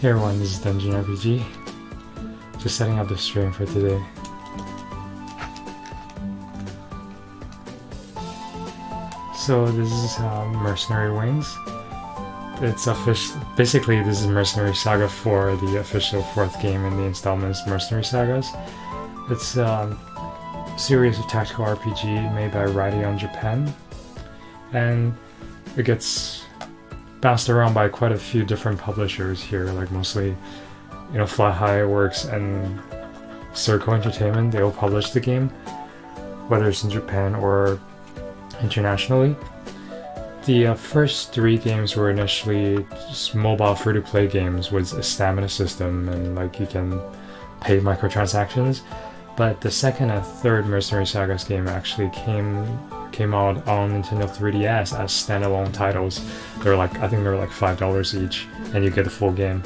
Hey everyone, this is Dungeon RPG. Just setting up the stream for today. So this is Mercenary Wings. It's basically this is Mercenary Saga 4, the official 4th game in the installments Mercenary Sagas. It's a series of tactical RPG made by Radeon Japan, and it gets bounced around by quite a few different publishers here, like mostly, Fly High Works and Circle Entertainment. They all publish the game, whether it's in Japan or internationally. The first 3 games were initially just mobile free-to-play games with a stamina system, and you can pay microtransactions. But the second and third Mercenary Sagas game actually came out on Nintendo 3DS as standalone titles. They're I think they're $5 each, and you get the full game.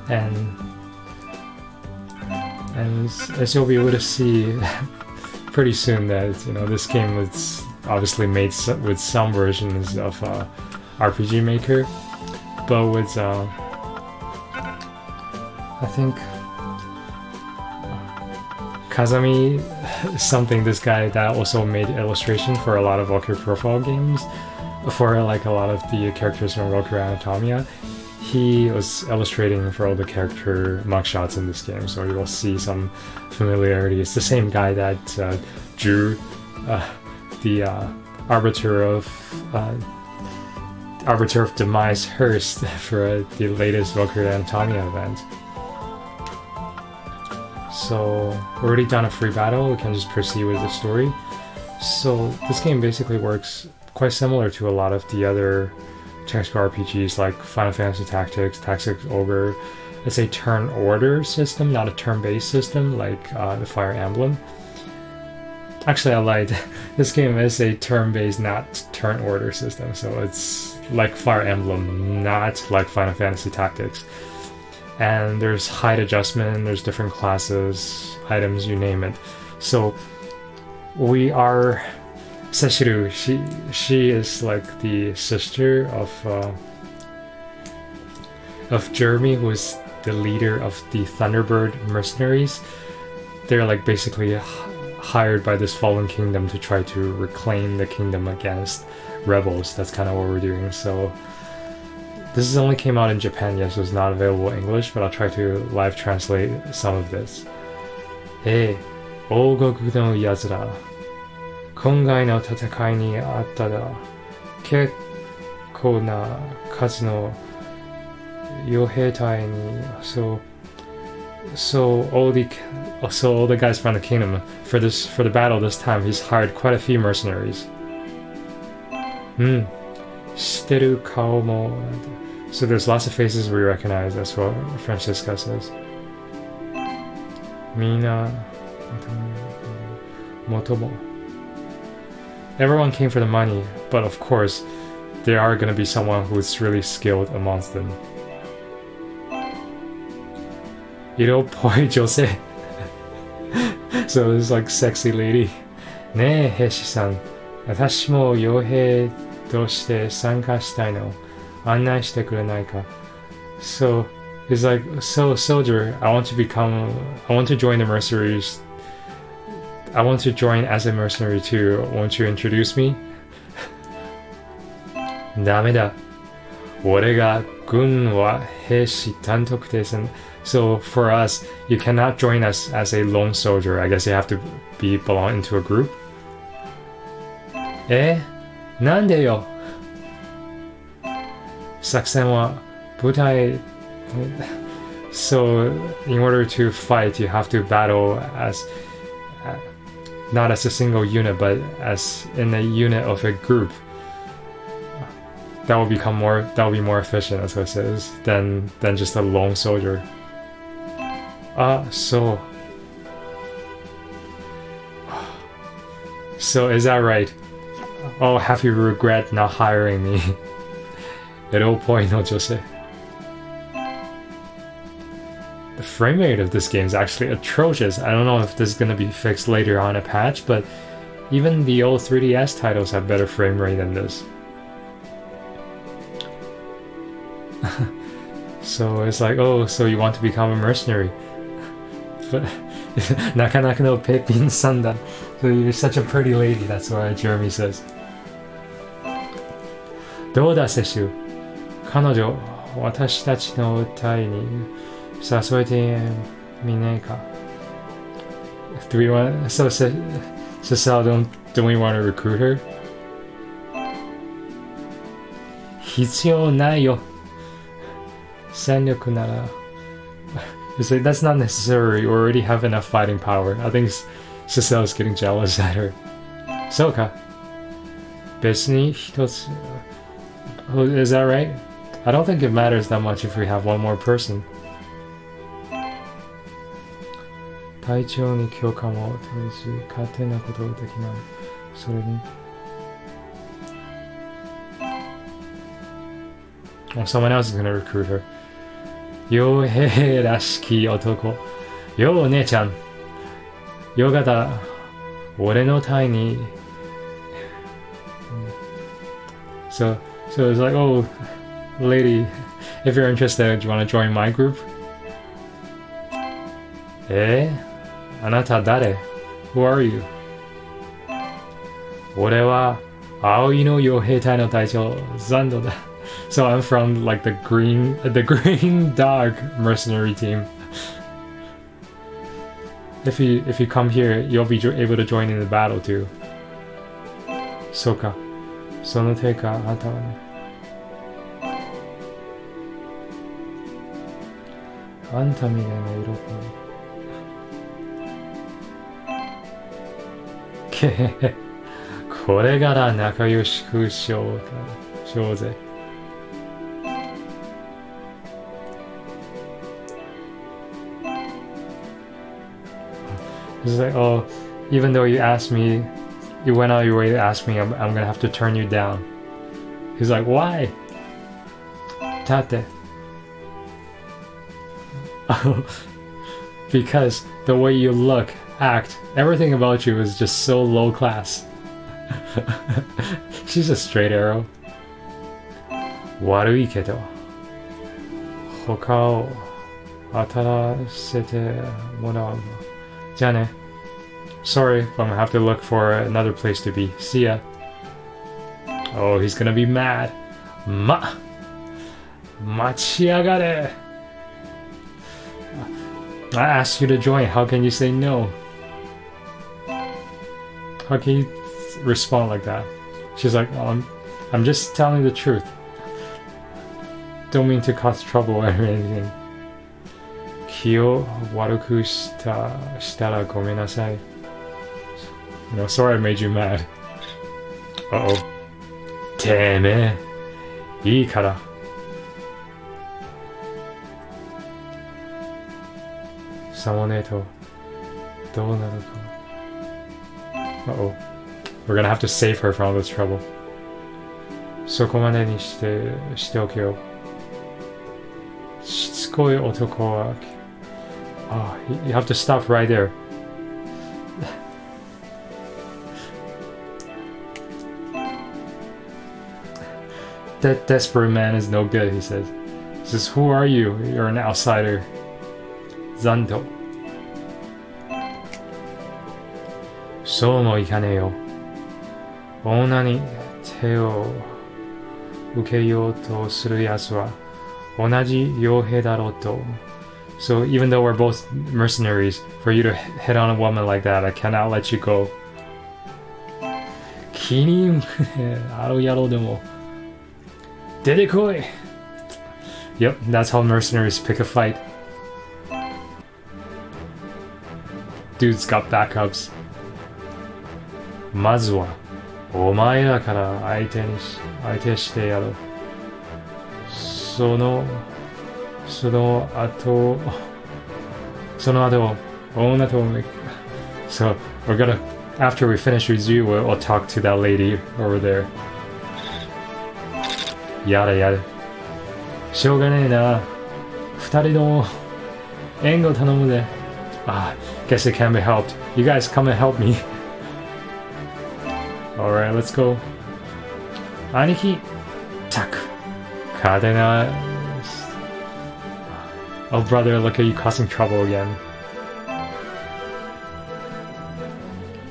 And as you'll be able to see pretty soon, that this game was obviously made with some versions of RPG Maker, but with I think Kazami something, this guy that also made illustration for a lot of Valkyrie Profile games, for a lot of the characters from Valkyrie Anatomia. He was illustrating for all the character mugshots in this game, so you'll see some familiarity. It's the same guy that drew the Arbiter of Demise Hearst for the latest Valkyrie Anatomia event. So we're already done a free battle, we can just proceed with the story. So this game basically works quite similar to a lot of the other tactical RPGs like Final Fantasy Tactics, Tactics Ogre. It's a turn order system, not a turn-based system like the Fire Emblem. Actually, I lied. This game is a turn-based, not turn order system, so it's like Fire Emblem, not like Final Fantasy Tactics. And there's height adjustment, there's different classes, items, you name it. So we are Seshiru. She is the sister of Jeremy, who is the leader of the Thunderbird Mercenaries. They're basically hired by this fallen kingdom to try to reclaim the kingdom against rebels. That's kind of what we're doing. So this only came out in Japan, yes, it was not available in English, but I'll try to live translate some of this. Hey, 王国の奴ら、今回の戦いにあったら、結構な数の傭兵隊に、so all the guys from the kingdom for the battle this time, he's hired quite a few mercenaries. 知ってる顔も。So there's lots of faces we recognize, that's what Francisca says. Mina Motomo. Everyone came for the money, but of course, there are gonna be someone who's really skilled amongst them. Iro-poi jose. So it's sexy lady. ねえ、兵士さん。私も傭兵として参加したいの。案内してくれないか? So he's so soldier, I want to join the mercenaries. I want to join as a mercenary too. Won't you introduce me? ダメだ。俺が軍は兵士単独です。So for us, you cannot join us as a lone soldier. I guess you have to belong into a group. なんでよ? 作戦は部隊 So in order to fight, you have to battle as not as a single unit, but as in a unit of a group. That will be more efficient, as it says, than just a lone soldier. So is that right? Oh, have you regret not hiring me? エロポイの女性. The frame rate of this game is actually atrocious. I don't know if this is going to be fixed later on a patch, but even the old 3DS titles have better frame rate than this. So it's like, oh, so you want to become a mercenary. But なかなかのペッピンさんだ. So you're such a pretty lady, that's why Jeremy says. どうだ、セシュ。彼女、私たちの隊に誘えてみねえか。Do we want, so Cecile, don't we want to recruit her? 必要ないよ。戦力なら。It's like, that's not necessary. You already have enough fighting power. I think Cecile's getting jealous at her. そうか。別に一つ。Is that right? I don't think it matters that much if we have one more person. 隊長に許可も取れず、勝手なことできない。それに。Oh, someone else is going to recruit her. 傭兵らしき男。よう姉ちゃん。よかった。俺の隊に。So it's like, oh, lady, if you're interested, do you want to join my group? あなた誰? Who are you? 俺は青いの傭兵隊の隊長ザンドだ. So I'm from like the green dog mercenary team. If you come here, you'll be able to join in the battle too. そうか。その手か、あなたはね。あんたみたいな色か。けへへ。これから仲良しくしようぜ。It's like, oh, even though you asked me, you went out your way to ask me, I'm gonna have to turn you down. He's like, why? Tate. Because the way you look, act, everything about you is just so low class. She's a straight arrow. 悪いけど、他を当たらせてもらう。じゃあね。Sorry, but I'm gonna have to look for another place to be. See ya. Oh, he's gonna be mad. 待ちやがれ. I asked you to join. How can you say no? How can you respond like that? She's like, oh, I'm just telling the truth. Don't mean to cause trouble or anything. 気を悪くしたらごめんなさい. You know, sorry I made you mad. Uh-oh. てめえ、いいから。さもねえと、どうなるか。Uh-oh. We're gonna have to save her from all this trouble. そこまでにしておけよ。しつこい男は。Oh, you have to stop right there. That desperate man is no good, he says. He says, who are you? You're an outsider. Zanto. そうもいかねえよ。女に手を受けようとする奴は同じ傭兵だろうと。So even though we're both mercenaries, for you to hit on a woman like that, I cannot let you go. 気にある野郎でも出てこい. Yep, that's how mercenaries pick a fight. Dude's got backups. まずはお前らから相手してやろう。その後女とmake. So we're gonna, after we finish with you, we'll talk to that lady over there. やれしょうがねえな。二人とも援護頼むぜ。Guess it can't be helped. You guys come and help me. Alright, let's go. 兄貴、たく、Oh brother, look at you causing trouble again.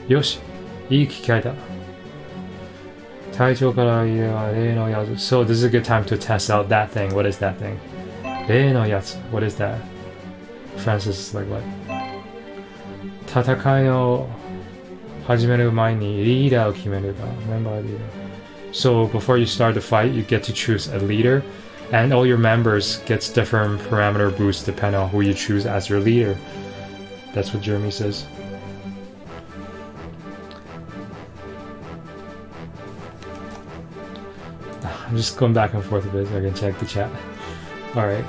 よし、いい機会だ。隊長から言えば例のやつ。So this is a good time to test out that thing. What is that thing? 例のやつ。What is that? Francis is like, what? 戦いを始める前にリーダーを決めるだ。メンバーリーダー。So before you start the fight, you get to choose a leader, and all your members gets different parameter boosts depending on who you choose as your leader. That's what Jeremy says. I'm just going back and forth a bit so I can check the chat. Alright.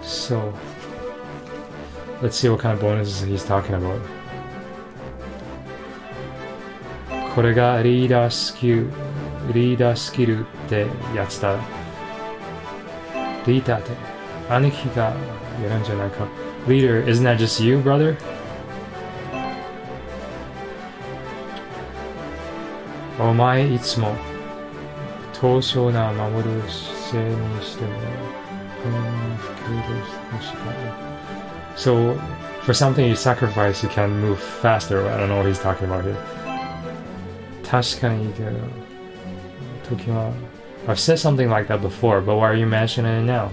So, let's see what kind of bonuses he's talking about. これがリーダースキルってやつだ。リーダーって兄貴がやるんじゃないか。Leader, isn't that just you, brother? お前いつも闘争な守る姿勢にしてもSo, for something you sacrifice, you can move faster. I don't know what he's talking about here. 確かにいいけど、時は I've said something like that before, but why are you mentioning it now?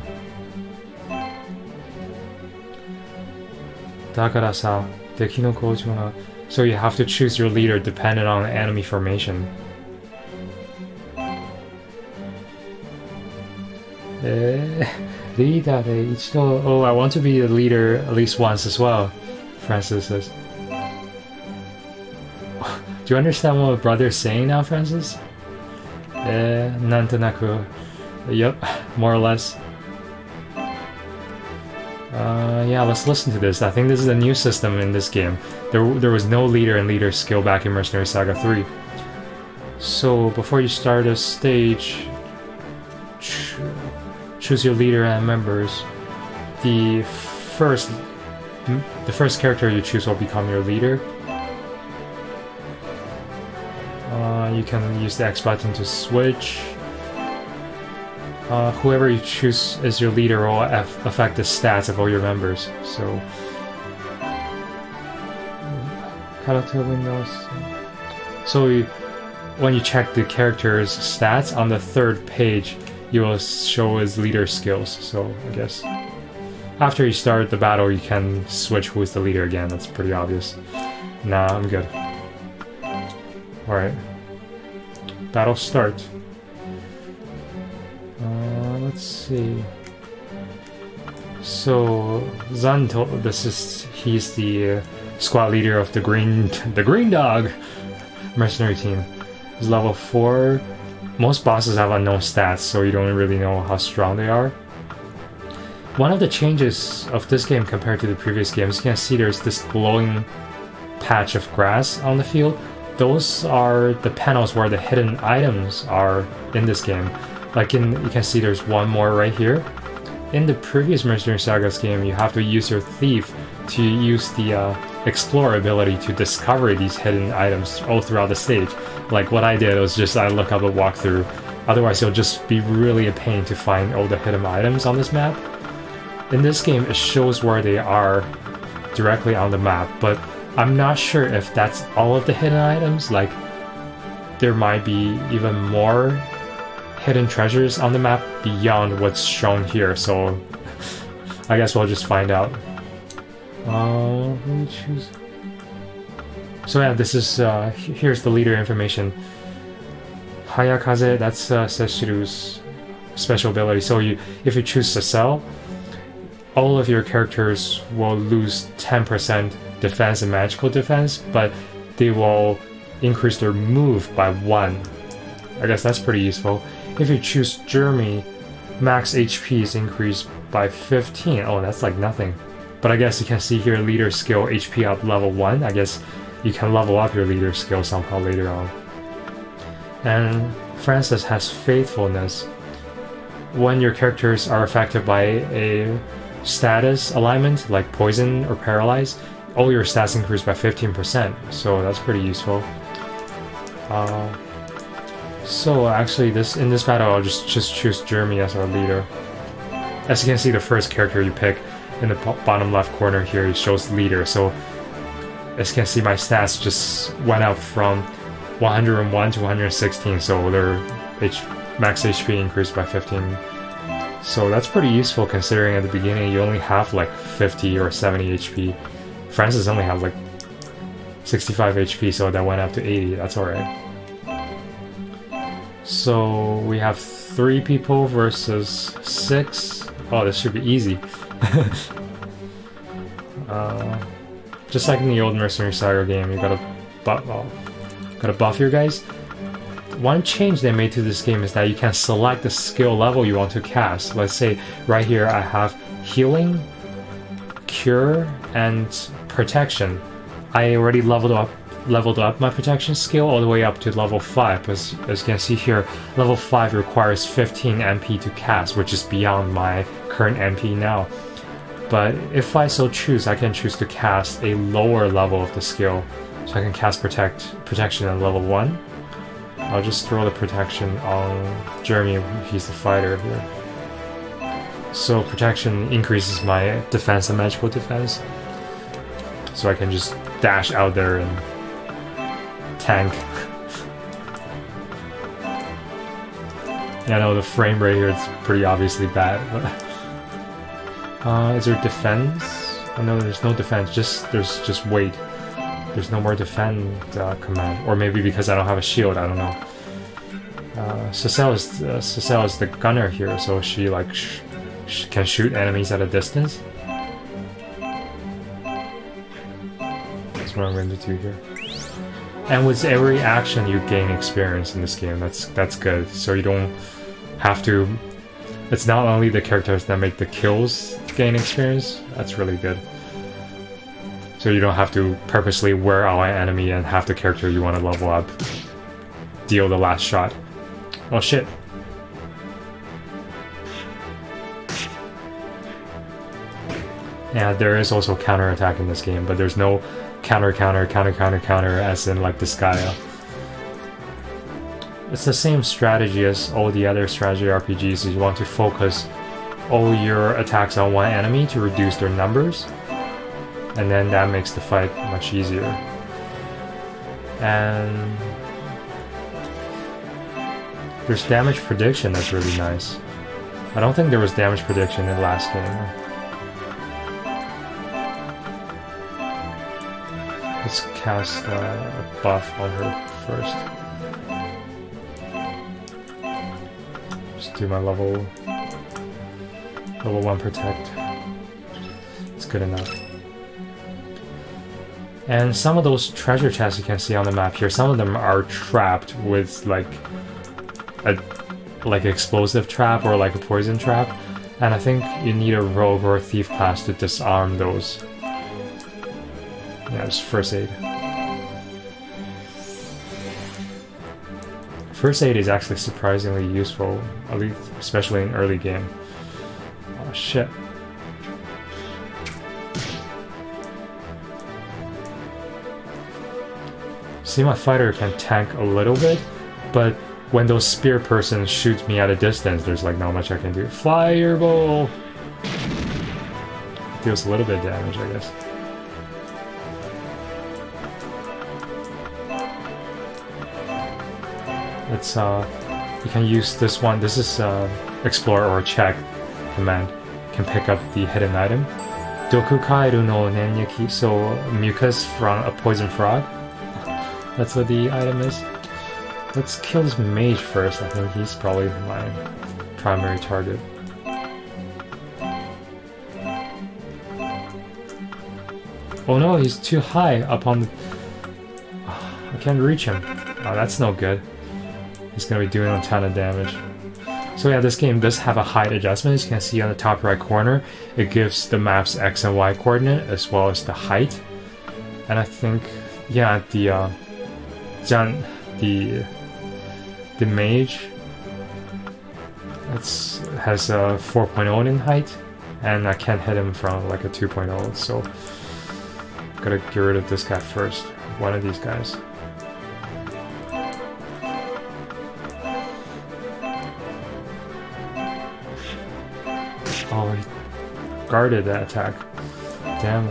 だからさ、敵の好調な So you have to choose your leader dependent on enemy formation. リーダーで一度 Oh, I want to be a leader at least once as well, Francis says. Do you understand what brother's saying now, Francis? なんとなく Yep, more or less. Yeah, let's listen to this. I think this is a new system in this game. There was no leader and leader skill back in Mercenaries Saga 3. So before you start a stage, choose your leader and members. The first character you choose will become your leader. You can use the X button to switch. Whoever you choose as your leader will affect the stats of all your members. So, character windows. So when you check the character's stats on the third page, you will show his leader skills. So I guess after you start the battle, you can switch who is the leader again. That's pretty obvious. Nah, I'm good. All right. Battle start. Let's see. So Zanto, he's the squad leader of the green dog mercenary team. He's level 4. Most bosses have unknown stats, so you don't really know how strong they are. One of the changes of this game compared to the previous games, you can see there's this glowing patch of grass on the field. Those are the panels where the hidden items are in this game. You can see there's one more right here. In the previous Mercenary Saga's game, you have to use your thief to use the Explorer ability to discover these hidden items all throughout the stage. Like what I did was just I look up a walkthrough. Otherwise, it'll just be really a pain to find all the hidden items on this map. In this game, it shows where they are directly on the map, but I'm not sure if that's all of the hidden items. Like, there might be even more hidden treasures on the map beyond what's shown here, so I guess we'll just find out. Let me choose. So yeah, this is here's the leader information. Hayakaze, that's Seshiru's special ability. So if you choose Sasel, all of your characters will lose 10% defense and magical defense, but they will increase their move by 1. I guess that's pretty useful. If you choose Jeremy, max HP is increased by 15. Oh, that's like nothing. But I guess you can see here leader skill HP up level 1. I guess you can level up your leader skill somehow later on. And Francis has faithfulness. When your characters are affected by a status alignment like poison or paralyzed, all your stats increase by 15%, so that's pretty useful. So actually in this battle I'll just choose Jeremy as our leader. as you can see, the first character you pick in the bottom left corner here, it shows leader. So as you can see, my stats just went up from 101 to 116, so their max HP increased by 15. So that's pretty useful considering at the beginning you only have like 50 or 70 HP. Francis only has like 65 HP, so that went up to 80. That's alright. So we have 3 people versus 6. Oh, this should be easy. Just like in the old Mercenaries Saga game, you gotta buff your guys. One change they made to this game is that you can select the skill level you want to cast. Let's say right here I have healing, cure, and protection. I already leveled up my protection skill all the way up to level 5. As you can see here, level 5 requires 15 MP to cast, which is beyond my current MP now. But if I so choose, I can choose to cast a lower level of the skill. So I can cast protection at level 1. I'll just throw the protection on Jeremy, he's the fighter here. So protection increases my defense and magical defense. So I can just dash out there and tank. Yeah, I know the frame rate here is pretty obviously bad, but is there defense? Oh no, there's no defense, there's just weight. There's no more defend command, or maybe because I don't have a shield, I don't know. Cecile is the gunner here, so she like can shoot enemies at a distance. That's what I'm going to do here. And with every action, you gain experience in this game. That's good. So you don't have to. It's not only the characters that make the kills gain experience. That's really good. So you don't have to purposely wear out an enemy and have the character you want to level up deal the last shot. Oh shit. Yeah, there is also counter-attack in this game, but there's no counter as in like Disgaea. It's the same strategy as all the other strategy RPGs. You want to focus all your attacks on one enemy to reduce their numbers. And then that makes the fight much easier. And there's damage prediction that's really nice. I don't think there was damage prediction in the last game. Let's cast a buff on her first. Just do my level 1 protect. It's good enough. And some of those treasure chests you can see on the map here, some of them are trapped with like explosive trap or like a poison trap, and I think you need a rogue or a thief class to disarm those. Yeah, it's first aid. First aid is actually surprisingly useful, at least especially in early game. Oh shit. See, my fighter can tank a little bit, but when those spear persons shoot me at a distance, there's like not much I can do. Fireball! Deals a little bit of damage, I guess. It's you can use this one. This is explore or check command. Can pick up the hidden item. Doku Kairu no Nenyaki, so mucus from a poison frog. That's what the item is. Let's kill this mage first. I think he's probably my primary target. Oh no, he's too high up on the... Oh, I can't reach him. Oh, that's no good. He's gonna be doing a ton of damage. So yeah, this game does have a height adjustment. As you can see on the top right corner, it gives the map's X and Y coordinate as well as the height. And I think, yeah, the mage has a 4.0 in height, and I can't hit him from like a 2.0, so gotta get rid of this guy first. One of these guys. Oh guarded that attack. Damn.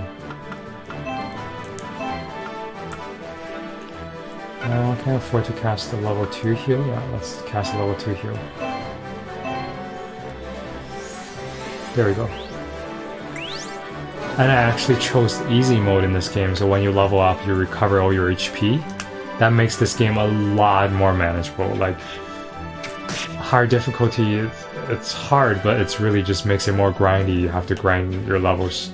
I can't afford to cast a level 2 heal. Yeah, let's cast a level 2 heal. There we go. And I actually chose easy mode in this game, so when you level up, you recover all your HP. That makes this game a lot more manageable. Like, hard difficulty, it's hard, but it's really just makes it more grindy. You have to grind your levels.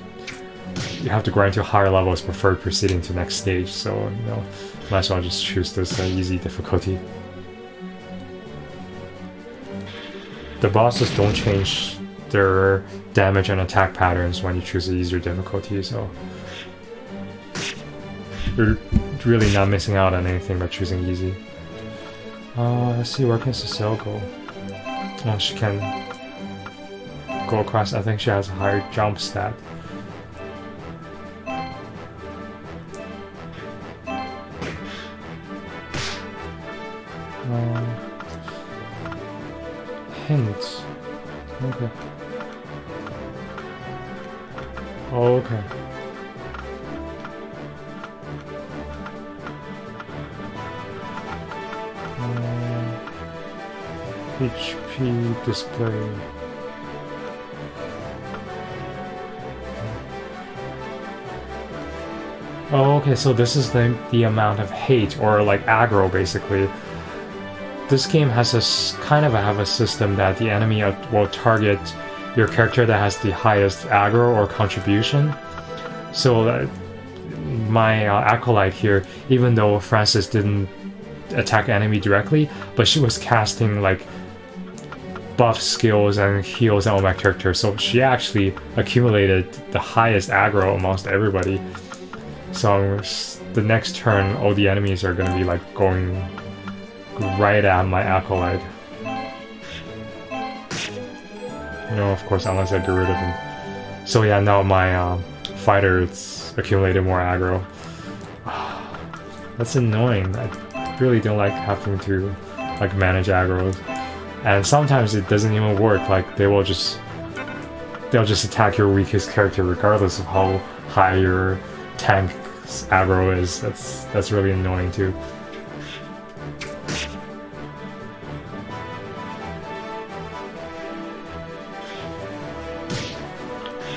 You have to grind to higher levels before proceeding to next stage, so, you know, might as well just choose this easy difficulty. The bosses don't change their damage and attack patterns when you choose the easier difficulty, so you're really not missing out on anything by choosing easy. Let's see, where can Cecile go? Oh, she can go across. I think she has a higher jump stat. Hints. Okay. Oh, okay. HP display. Oh, okay, so this is the amount of hate, or like aggro, basically. This game has a kind of have a system that the enemy will target your character that has the highest aggro or contribution. So my acolyte here, even though Francis didn't attack enemy directly, but she was casting like buff skills and heals on my character, so she actually accumulated the highest aggro amongst everybody. So the next turn, all the enemies are going to be like going right at my acolyte. You know, of course, unless I get rid of him. So yeah, now my fighter, it's accumulated more aggro. That's annoying. I really don't like having to like manage aggros. And sometimes it doesn't even work. Like they'll just attack your weakest character regardless of how high your tank's aggro is. That's really annoying too.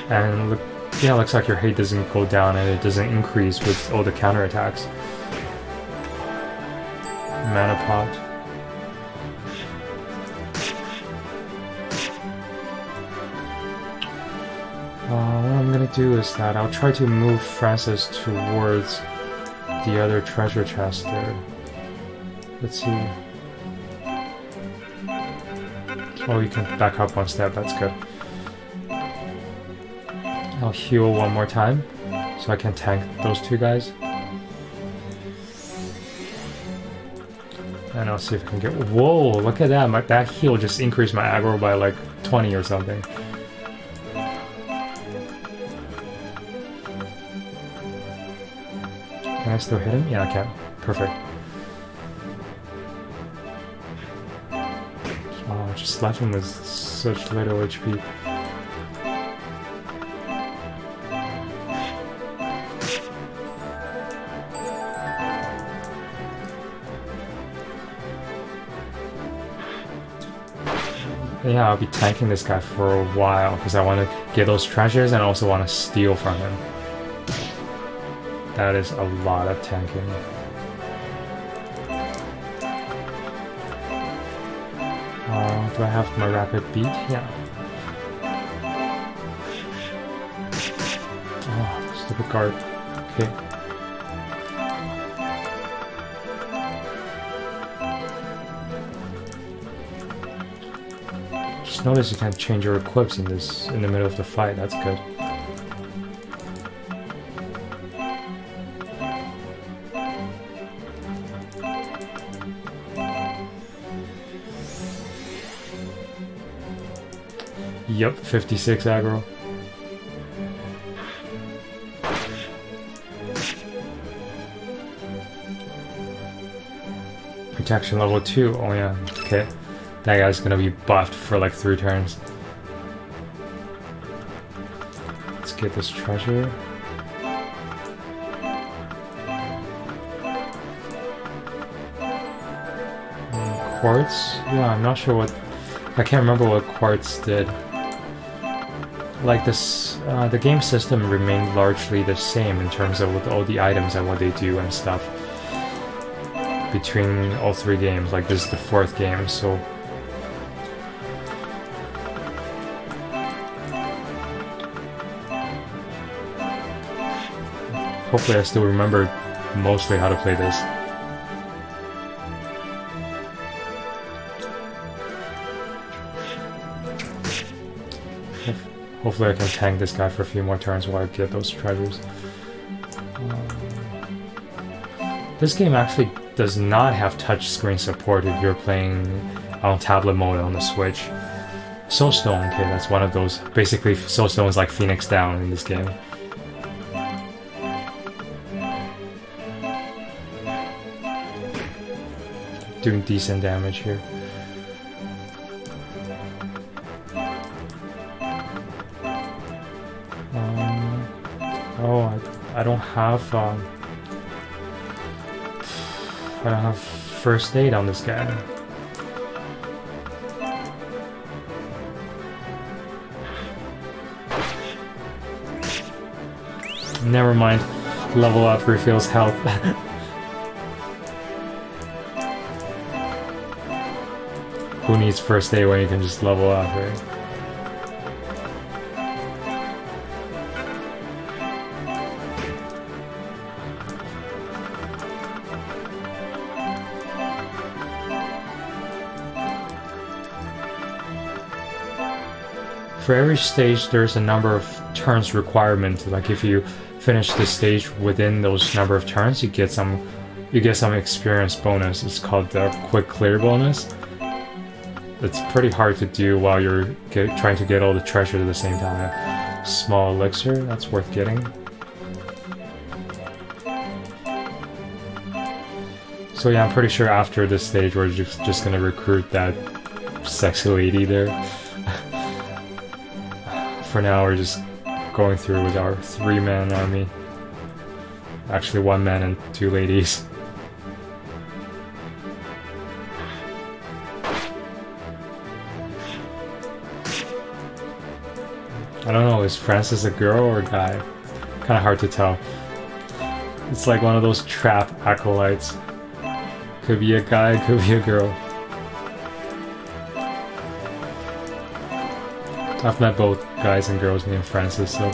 And look, yeah, looks like your hate doesn't go down and it doesn't increase with all the counterattacks. Mana pot. What I'm gonna do is that I'll try to move Francis towards the other treasure chest there. Let's see. Oh, you can back up one step, that's good. I'll heal one more time, so I can tank those two guys. And I'll see if I can get... Whoa, look at that! That heal just increased my aggro by like 20 or something. Can I still hit him? Yeah, I can. Perfect. Oh, just left him with such little HP. Yeah, I'll be tanking this guy for a while because I want to get those treasures and also want to steal from him. That is a lot of tanking. Do I have my rapid beat? Yeah. Oh, stupid guard. Okay. Just notice you can change your equips in the middle of the fight. That's good. Yep, 56 aggro. Protection level 2. Oh yeah, okay. That guy's gonna be buffed for like 3 turns. get this treasure. Quartz? Yeah, I'm not sure what... I can't remember what quartz did. Like this, the game system remained largely the same in terms of with all the items and what they do and stuff between all three games. Like this is the fourth game, so hopefully I still remember mostly how to play this. Hopefully I can tank this guy for a few more turns while I get those treasures. This game actually does not have touchscreen support if you're playing on tablet mode on the Switch. Soulstone, okay, that's one of those. Basically, Soulstone is like Phoenix Down in this game. Doing decent damage here. Oh, I don't have I don't have first aid on this guy. Never mind. Level up refills health. Who needs first aid when you can just level up, right? For every stage, there's a number of turns requirement. Like if you finish the stage within those number of turns, you get some experience bonus. It's called the quick clear bonus. It's pretty hard to do while you're trying to get all the treasure at the same time. Small elixir, that's worth getting. So yeah, I'm pretty sure after this stage we're just gonna recruit that sexy lady there. For now, we're just going through with our 3-man army. Actually, 1 man and 2 ladies. I don't know, is Francis a girl or a guy? Kinda hard to tell. It's like one of those trap acolytes. Could be a guy, could be a girl. I've met both guys and girls named Francis, so...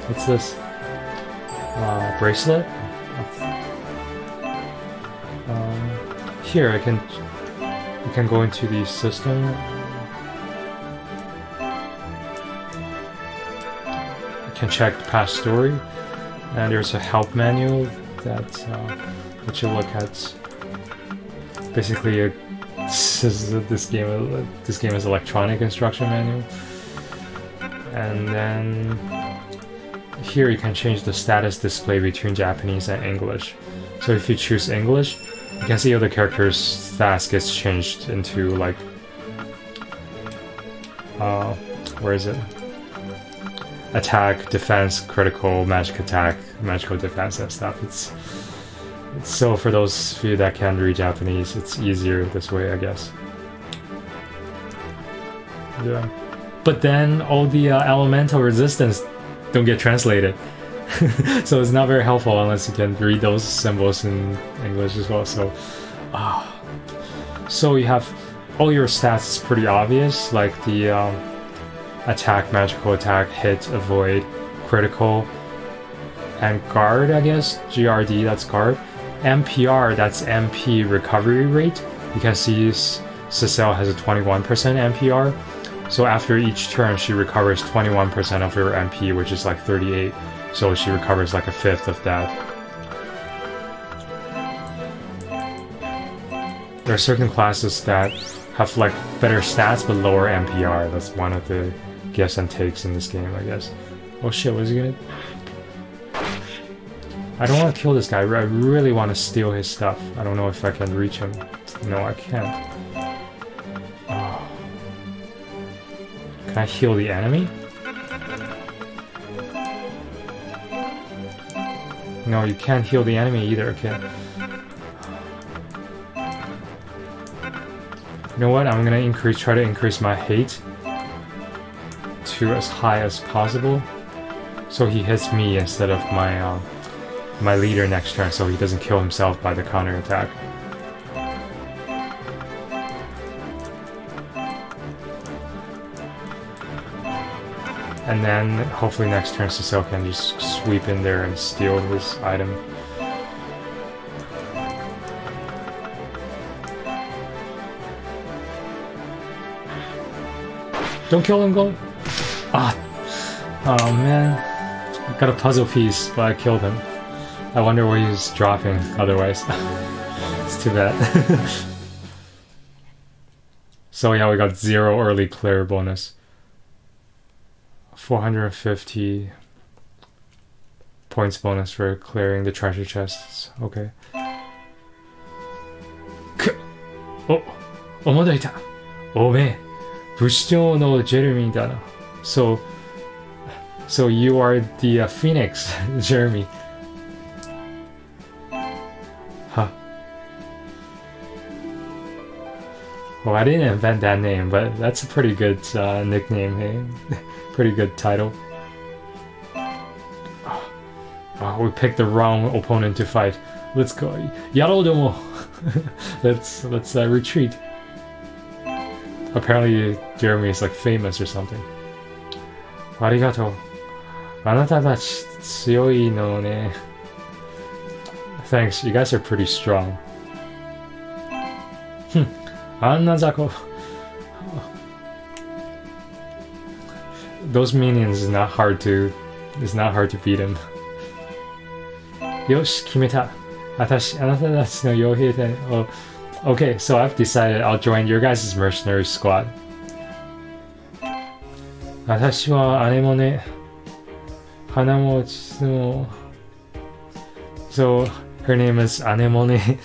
What's this? Bracelet? Here, I can go into the system. I can check the past story, and there's a help manual that let you look at. Basically, this game is electronic instruction manual, and then here you can change the status display between Japanese and English. So if you choose English, you can see other characters' stats gets changed into like where is it? Attack, defense, critical, magic attack, magical defense, and stuff. So for those of you that can't read Japanese, it's easier this way, I guess. Yeah. But then all the elemental resistance don't get translated. So it's not very helpful unless you can read those symbols in English as well. So you have all your stats pretty obvious, like the attack, magical attack, hit, avoid, critical, and guard, I guess. GRD, that's guard. MPR, that's MP recovery rate. You can see Cecile has a 21% MPR. So after each turn, she recovers 21% of her MP, which is like 38. So she recovers like a fifth of that. There are certain classes that have like better stats but lower MPR. That's one of the gives and takes in this game, I guess. Oh shit, what is he gonna... I don't want to kill this guy. I really want to steal his stuff. I don't know if I can reach him. No, I can't. Oh. Can I heal the enemy? No, you can't heal the enemy either, okay? You know what? I'm gonna try to increase my hate to as high as possible, so he hits me instead of my my leader next turn, so he doesn't kill himself by the counter attack. And then hopefully next turn Cecil can just sweep in there and steal his item. Don't kill him, go! Ah! Oh man. I got a puzzle piece, but I killed him. I wonder what he was dropping otherwise. It's too bad. So yeah, we got 0 early clear bonus. 450 points bonus for clearing the treasure chests. Okay. Oh! 思いた。おめえ、不死鳥のジェレミーだな。So you are the Phoenix, Jeremy. Huh. Well, I didn't invent that name, but that's a pretty good nickname, hey? Pretty good title. Oh, we picked the wrong opponent to fight. Let's go. Yaro domo. Let's retreat. Apparently Jeremy is like famous or something. Arigato. あなたたち強いのね. Thanks, you guys are pretty strong. あんな雑魚. Those minions is not hard to beat him. よし、決めた. あなたたちの傭兵隊. Oh, okay, so I've decided I'll join your guys' mercenary squad. 私は姉もね、花もちも. So her name is Anemone.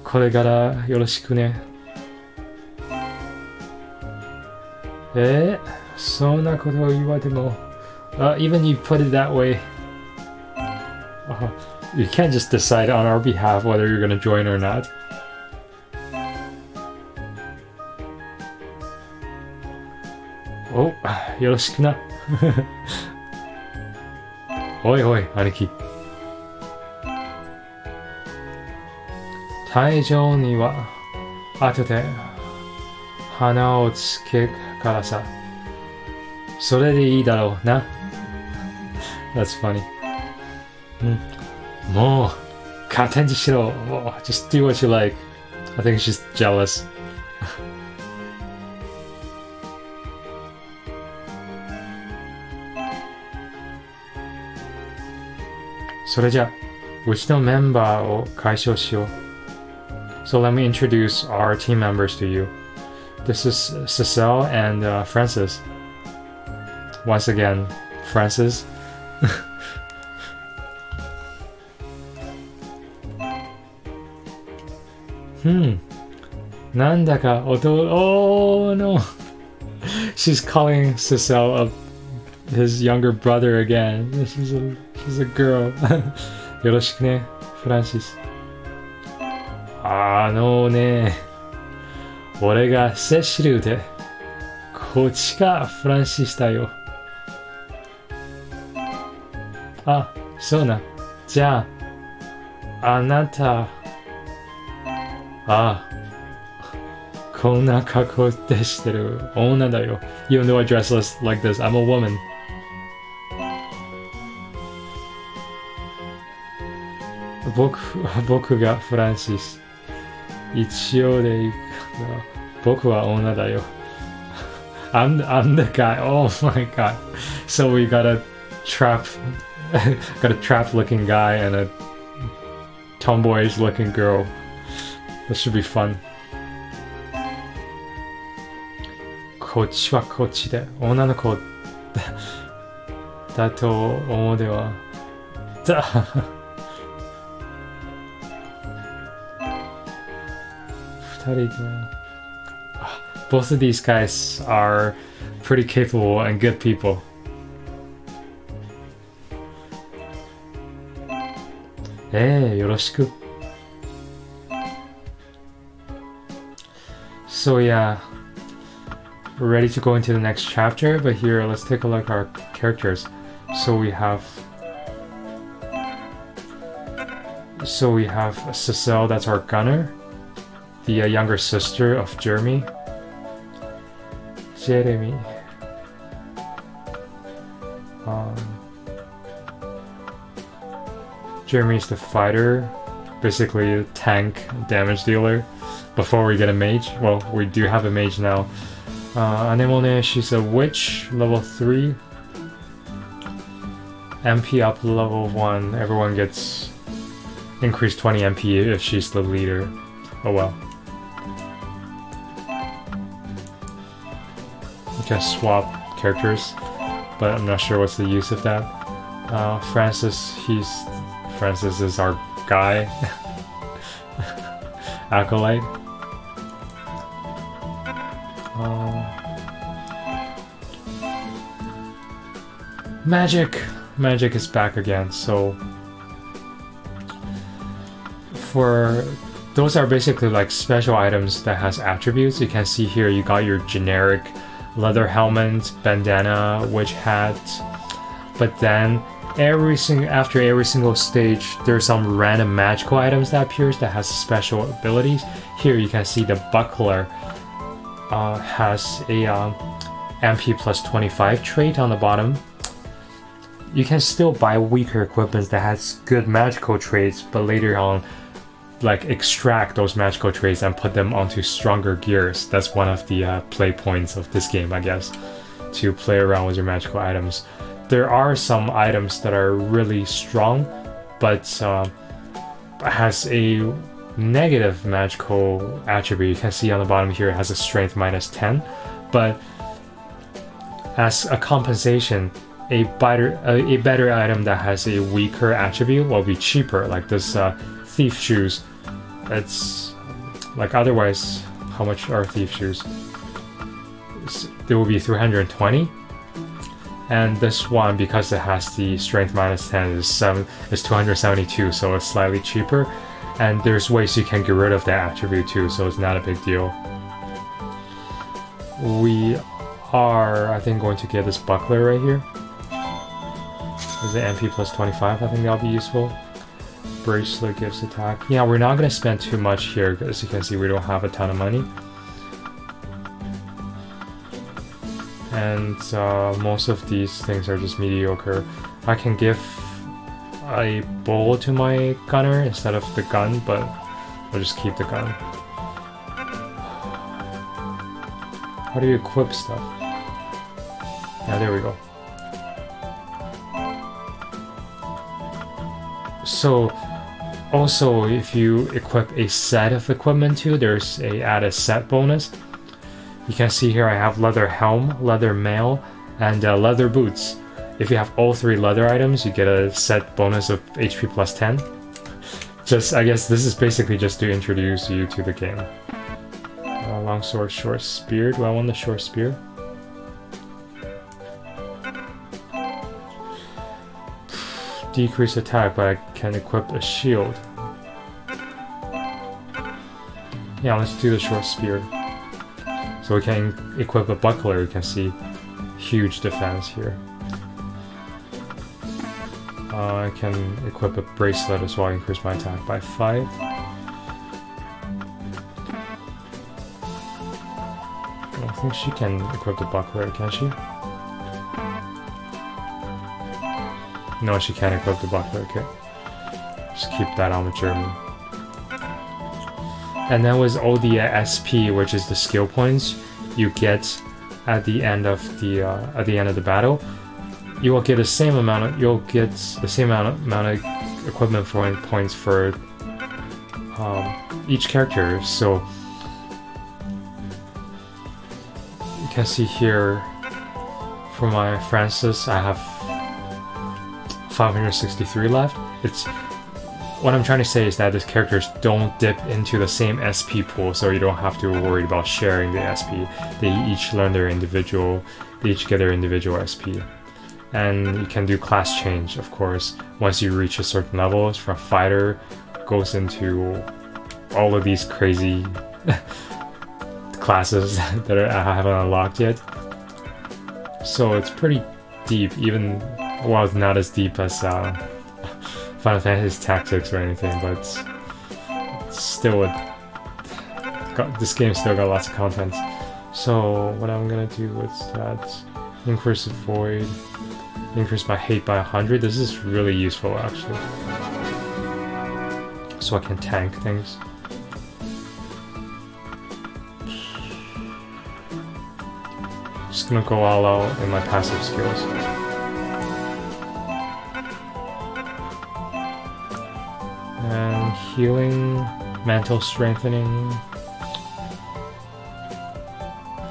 これからよろしくね。そんなことを言われても。Even you put it that way. You can't just decide on our behalf whether you're gonna join or not. Oh, よろしくな。おいおい、兄貴。退場には後で花をつけからさ。それでいいだろうな。That's funny. もう勝手にしろ。Just do what you like. I think she's jealous. それじゃ、うちのメンバーを解消しよう。So let me introduce our team members to you. This is Cecile and Francis. Once again, Francis. なんだかOh no! She's calling Cecile his younger brother again. She's a girl. よろしくね、フランシス。ね、俺がセシルで、こっちがフランシスだよ。あ、そうな。じゃあ、あなた、こんな格好でしてる女だよ。Even though I dress like this, I'm a woman. 僕がフランシス。一応でいくが、僕は女だよ。I'm the guy. Oh my god. So we got a trap looking guy and a tomboyish looking girl. This should be fun. こっちはこっちで女の子だと思うでは。Both of these guys are pretty capable and good people. よろしく. So yeah, we're ready to go into the next chapter, but here let's take a look at our characters. So we have Cecile, that's our gunner, the younger sister of Jeremy. Jeremy's the fighter, basically a tank damage dealer. Before we get a mage, well, we do have a mage now. Anemone, she's a witch, level 3. MP up level 1, everyone gets increased 20 MP if she's the leader. Oh well. You can swap characters, but I'm not sure what's the use of that. Francis is our guy. Acolyte. Magic is back again. So for those are basically like special items that has attributes. You can see here you got your generic leather helmet, bandana, witch hat, but then after every single stage there's some random magical items that appears that has special abilities. Here you can see the buckler has a MP plus 25 trait on the bottom. You can still buy weaker equipment that has good magical traits, but later on like extract those magical traits and put them onto stronger gears. That's one of the play points of this game, I guess, to play around with your magical items. There are some items that are really strong, but has a negative magical attribute. You can see on the bottom here it has a strength minus 10, but as a compensation, a better item that has a weaker attribute will be cheaper, like this thief shoes. It's like, otherwise, how much are thief shoes? There will be 320. And this one, because it has the strength minus 10, is 272, so it's slightly cheaper. And there's ways you can get rid of that attribute too, so it's not a big deal. We are, I think, going to get this buckler right here. There's an MP plus 25, I think that'll be useful. Bracelet gives attack. Yeah, we're not going to spend too much here, as you can see we don't have a ton of money. And most of these things are just mediocre. I can give a bow to my gunner instead of the gun, but I'll just keep the gun. How do you equip stuff? Yeah, there we go. So, also, if you equip a set of equipment too, there's a added set bonus. You can see here I have leather helm, leather mail, and leather boots. If you have all 3 leather items, you get a set bonus of HP plus 10. I guess this is basically just to introduce you to the game. Long sword, short spear. Do I want the short spear? Decrease attack, but I can equip a shield. Yeah, let's do the short spear. So we can equip a buckler. You can see huge defense here. I can equip a bracelet as well, increase my attack by 5. I don't think she can equip the buckler, can she? No, she can't equip the buckler, okay. Just keep that on with Jeremy. And then with all the SP, which is the skill points you get at the end of the battle, you will get the same amount of equipment points for each character. So you can see here for my Francis, I have 563 left. What I'm trying to say is that these characters don't dip into the same SP pool, so you don't have to worry about sharing the SP. They each get their individual SP. And you can do class change, of course. Once you reach a certain level, from fighter goes into all of these crazy classes that I haven't unlocked yet. So it's pretty deep, even, well, it's not as deep as Final Fantasy Tactics or anything, but it's still this game still got lots of content. So what I'm gonna do is that increase the void, increase my hate by 100. This is really useful actually, so I can tank things. Just gonna go all out in my passive skills. And healing, mental strengthening.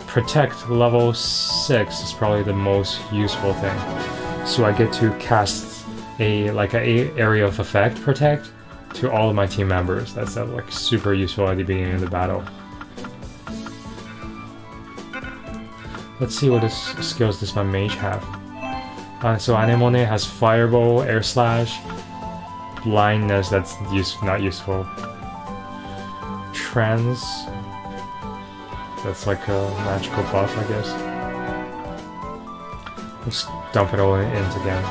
Protect level 6 is probably the most useful thing. So I get to cast a area of effect protect to all of my team members. That's like super useful at the beginning of the battle. Let's see what skills does my mage have. So Anemone has Fireball, Air Slash, Blindness, that's not useful. Trance, that's like a magical buff, I guess. Let's dump it all in again.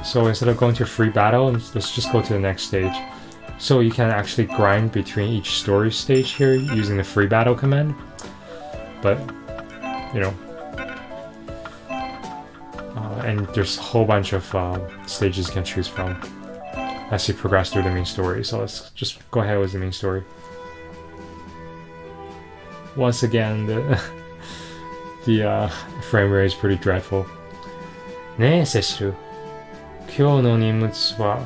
So instead of going to a free battle, let's just go to the next stage. So you can actually grind between each story stage here using the free battle command. But, you know, and there's a whole bunch of stages you can choose from as you progress through the main story. So let's just go ahead with the main story. Once again, the frame rate is pretty dreadful. ねえ、セシル。今日の荷物は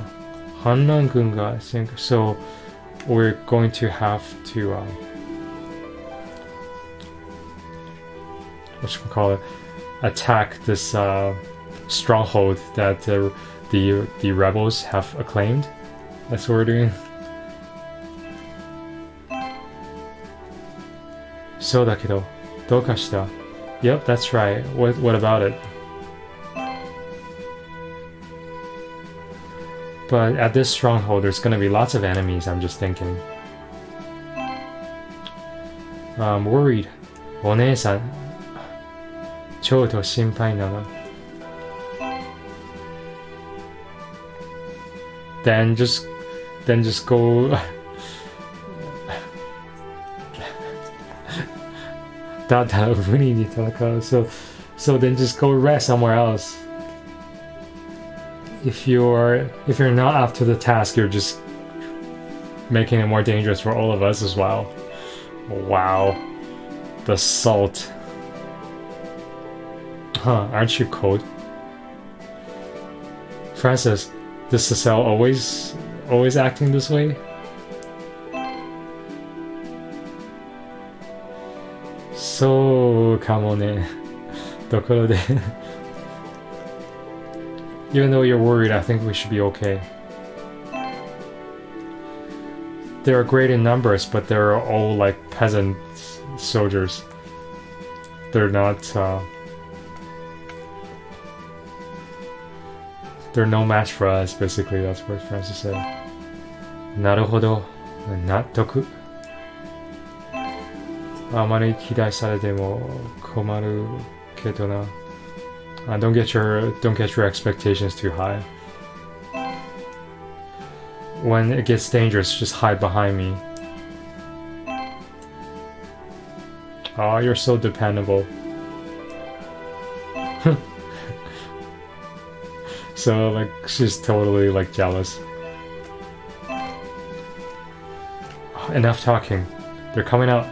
反乱軍が占拠。So we're going to have to what should we call it? Attack this stronghold that the rebels have acclaimed. That's what we're doing. So だけど、どうかした? Yep, that's right. What about it? But at this stronghold, there's gonna be lots of enemies, I'm just thinking. I'm worried. お姉さん、ちょっと心配なの。Then just go. だだ無理に戦う。So then just go rest somewhere else. If you're not up to the task, you're just making it more dangerous for all of us as well. Wow, the salt. Huh? Aren't you cold, Francis? Does Cecile always acting this way? So, かもね。ところで。Even though you're worried, I think we should be okay. They're great in numbers, but they're all like peasant soldiers. They're not. They're no match for us, basically. That's what Francis said. なるほど。納得。あまり期待されても困るけどな。Don't get your expectations too high. When it gets dangerous, just hide behind me. Oh, you're so dependable. So like she's totally like jealous. Enough talking. They're coming out.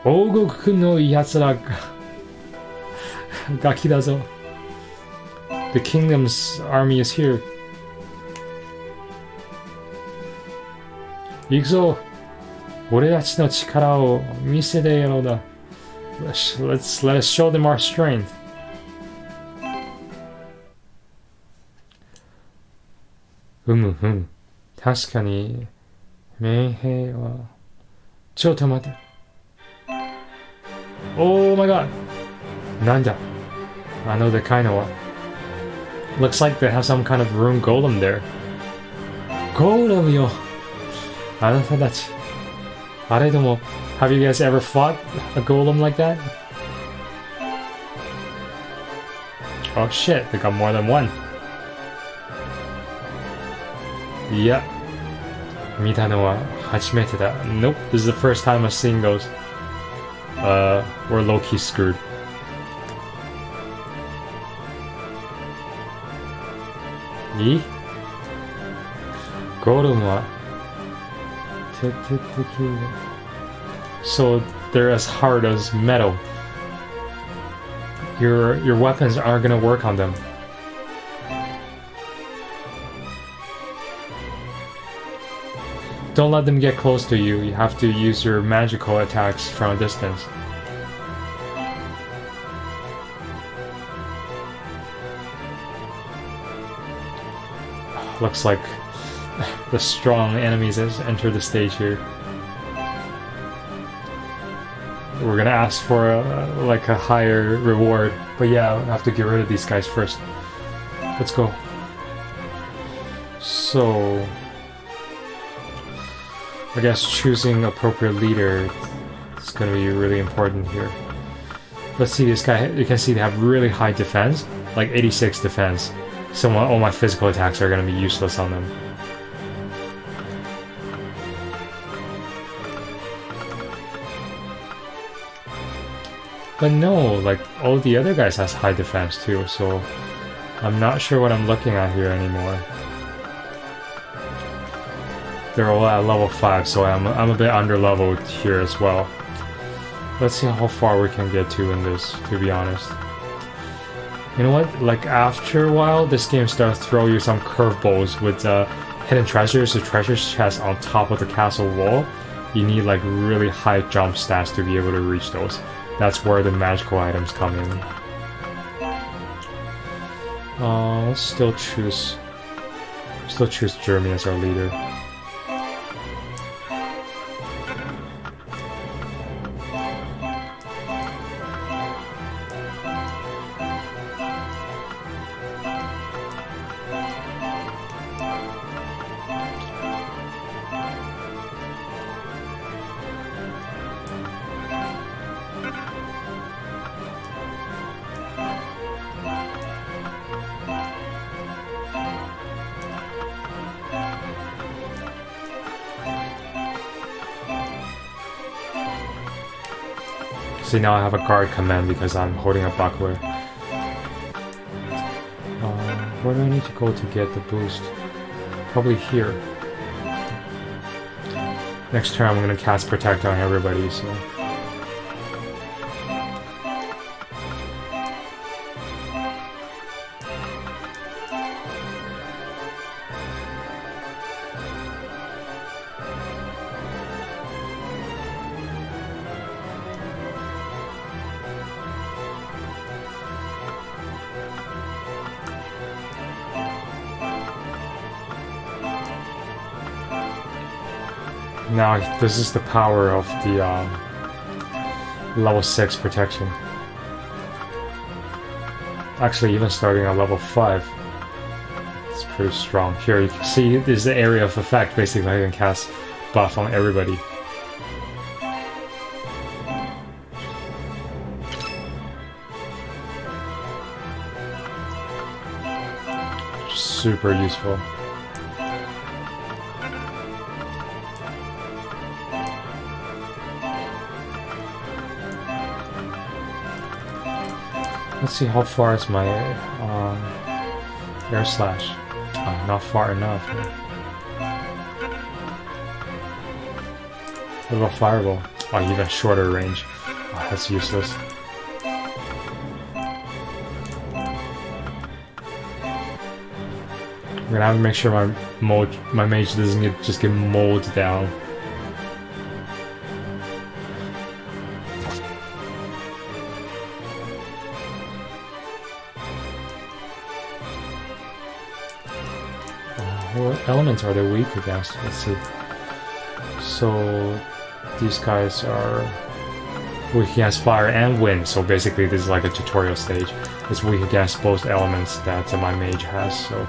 王国の奴らがガキだぞ。The kingdom's army is here. 行くぞ。俺たちの力を見せてやろうだ。Let us show them our strength. 確かに名兵はちょっと待て。Oh my god! Nanda. I know the kind of one. Looks like they have some kind of rune golem there. Golem yo! あなたたち。あれでも、have you guys ever fought a golem like that? Oh shit, they got more than one. Yeah. 見たのは初めてだ. Nope, this is the first time I'm seeing those. We're low-key screwed. Golem wa so they're as hard as metal. Your weapons aren't gonna work on them. Don't let them get close to you. You have to use your magical attacks from a distance. Looks like the strong enemies has entered the stage here. We're gonna ask for like a higher reward, but yeah, I have to get rid of these guys first. Let's go. So, I guess choosing appropriate leader is gonna be really important here. Let's see this guy. You can see they have really high defense, like 86 defense. So all my physical attacks are gonna be useless on them. But no, like all the other guys has high defense too, so I'm not sure what I'm looking at here anymore. They're all at level 5, so I'm a bit under leveled here as well. Let's see how far we can get to in this, to be honest. You know what, like after a while, this game starts to throw you some curveballs with hidden treasures, the treasure chest on top of the castle wall. You need like really high jump stats to be able to reach those. That's where the magical items come in. Let's still choose Jeremy as our leader. See, now I have a guard command because I'm holding a buckler. Where do I need to go to get the boost? Probably here. Next turn I'm gonna cast Protect on everybody, so... Now, this is the power of the level 6 protection. Actually, even starting at level 5, it's pretty strong. Here, you can see this is the area of effect. Basically, I can cast buff on everybody. Super useful. Let's see how far is my air slash. Not far enough. What about fireball? Oh, even shorter range. Oh, that's useless. I'm gonna have to make sure my mage doesn't just get mowed down. What elements are they weak against? Let's see. So these guys are weak against fire and wind, so basically this is like a tutorial stage. It's weak against both elements that my mage has, so...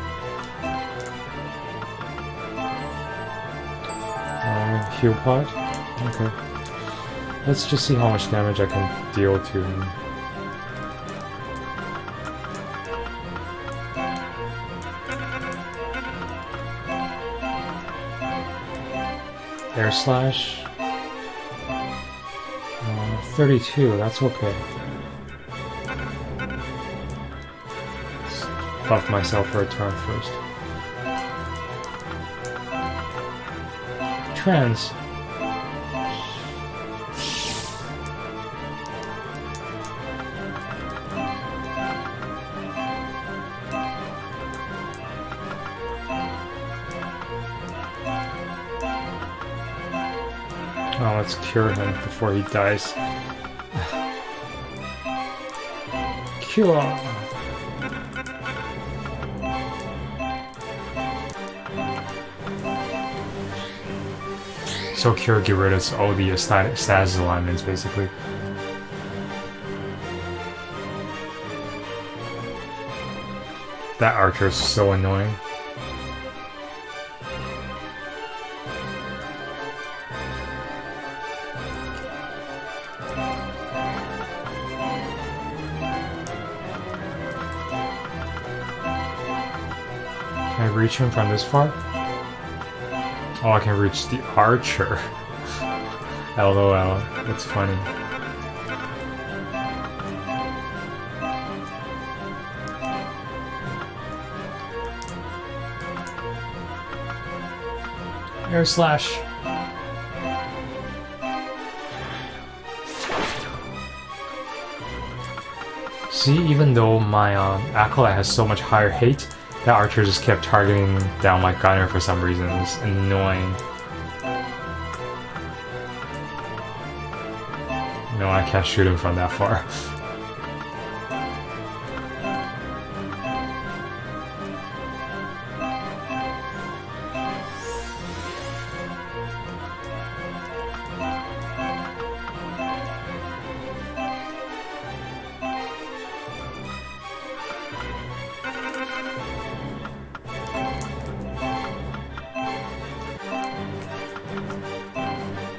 heal pod? Okay. Let's just see how much damage I can deal to him. Air slash. 32, that's okay. Let's buff myself for a turn first. Trans. Oh, let's cure him before he dies. Cure! So cure get rid of all the status alignments, basically. That archer is so annoying. Can I reach him from this far? Oh, I can reach the archer. LOL, that's funny. Air slash. See, even though my acolyte has so much higher hate, that archer just kept targeting down my gunner for some reason. It's annoying. No, I can't shoot him from that far.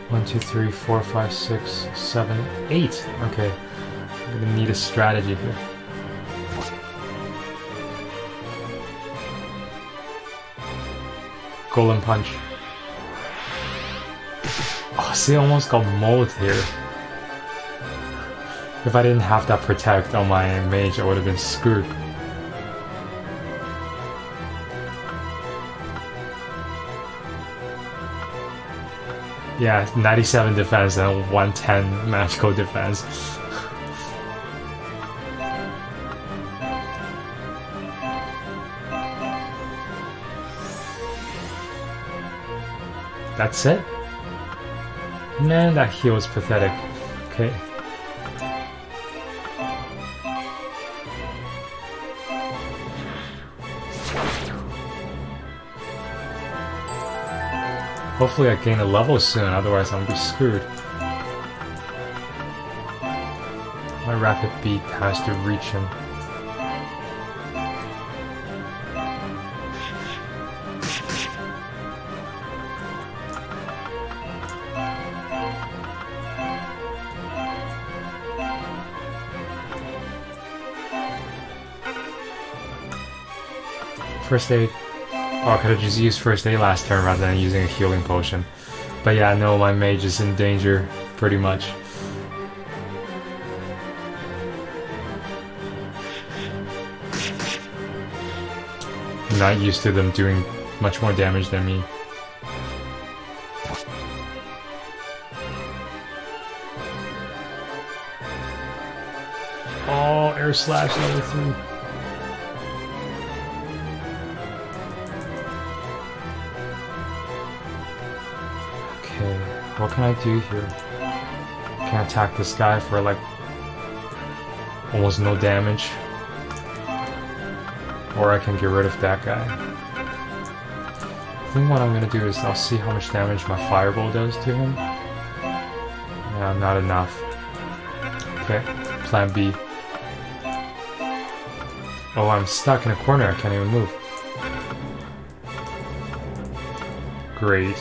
One, two, three, 4, 5, 6, 7, 8. Okay, I'm gonna need a strategy here. Golden punch. Oh, see, I almost got mauled here. If I didn't have that protect on my mage, I would have been screwed. Yeah, 97 defense and 110 magical defense. That's it? Man, that heal is pathetic. Okay. Hopefully I gain a level soon, otherwise I'm gonna be screwed. My rapid beat has to reach him. First aid. Oh, I could have just used first aid last turn rather than using a healing potion. But yeah, no, my mage is in danger, pretty much. I'm not used to them doing much more damage than me. Oh, air slash level 3. What can I do here? Can I attack this guy for like almost no damage? Or I can get rid of that guy. I think what I'm gonna do is I'll see how much damage my fireball does to him. Yeah, not enough. Okay, plan B. Oh, I'm stuck in a corner. I can't even move. Great.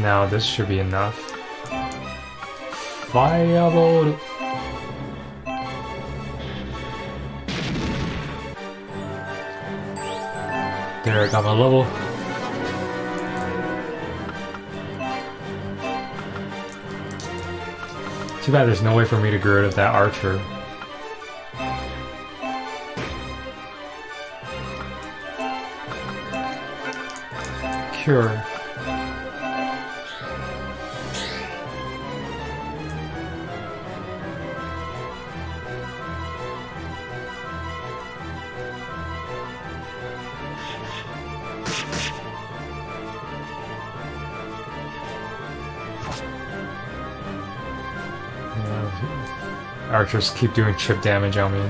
Now this should be enough. Fireball! There, I got my level. Too bad there's no way for me to get rid of that archer. Cure. Archers keep doing chip damage on me.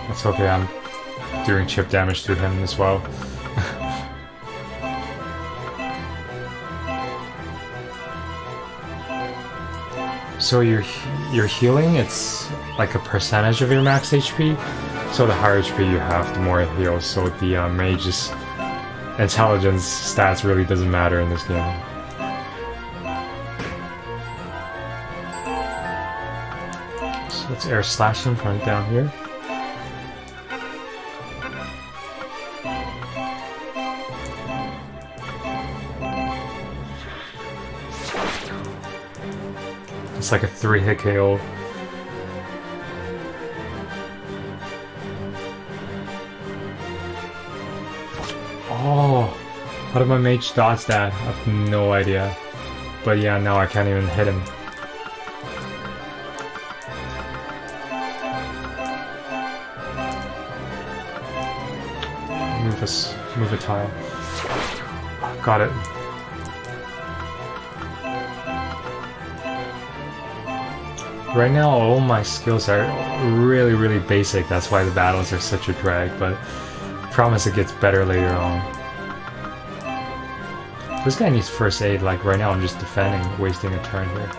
That's okay, I'm doing chip damage to him as well. So your healing, it's like a percentage of your max HP. So the higher HP you have, the more it heals. So the mage's intelligence stats really doesn't matter in this game. So let's air slash him from down here. It's like a 3-hit KO. Oh, how did my mage dodge that? I have no idea. But yeah, now I can't even hit him. Move a tile. Got it. Right now, all my skills are really basic. That's why the battles are such a drag. But I promise it gets better later on. This guy needs first aid. Like right now, I'm just defending, wasting a turn here.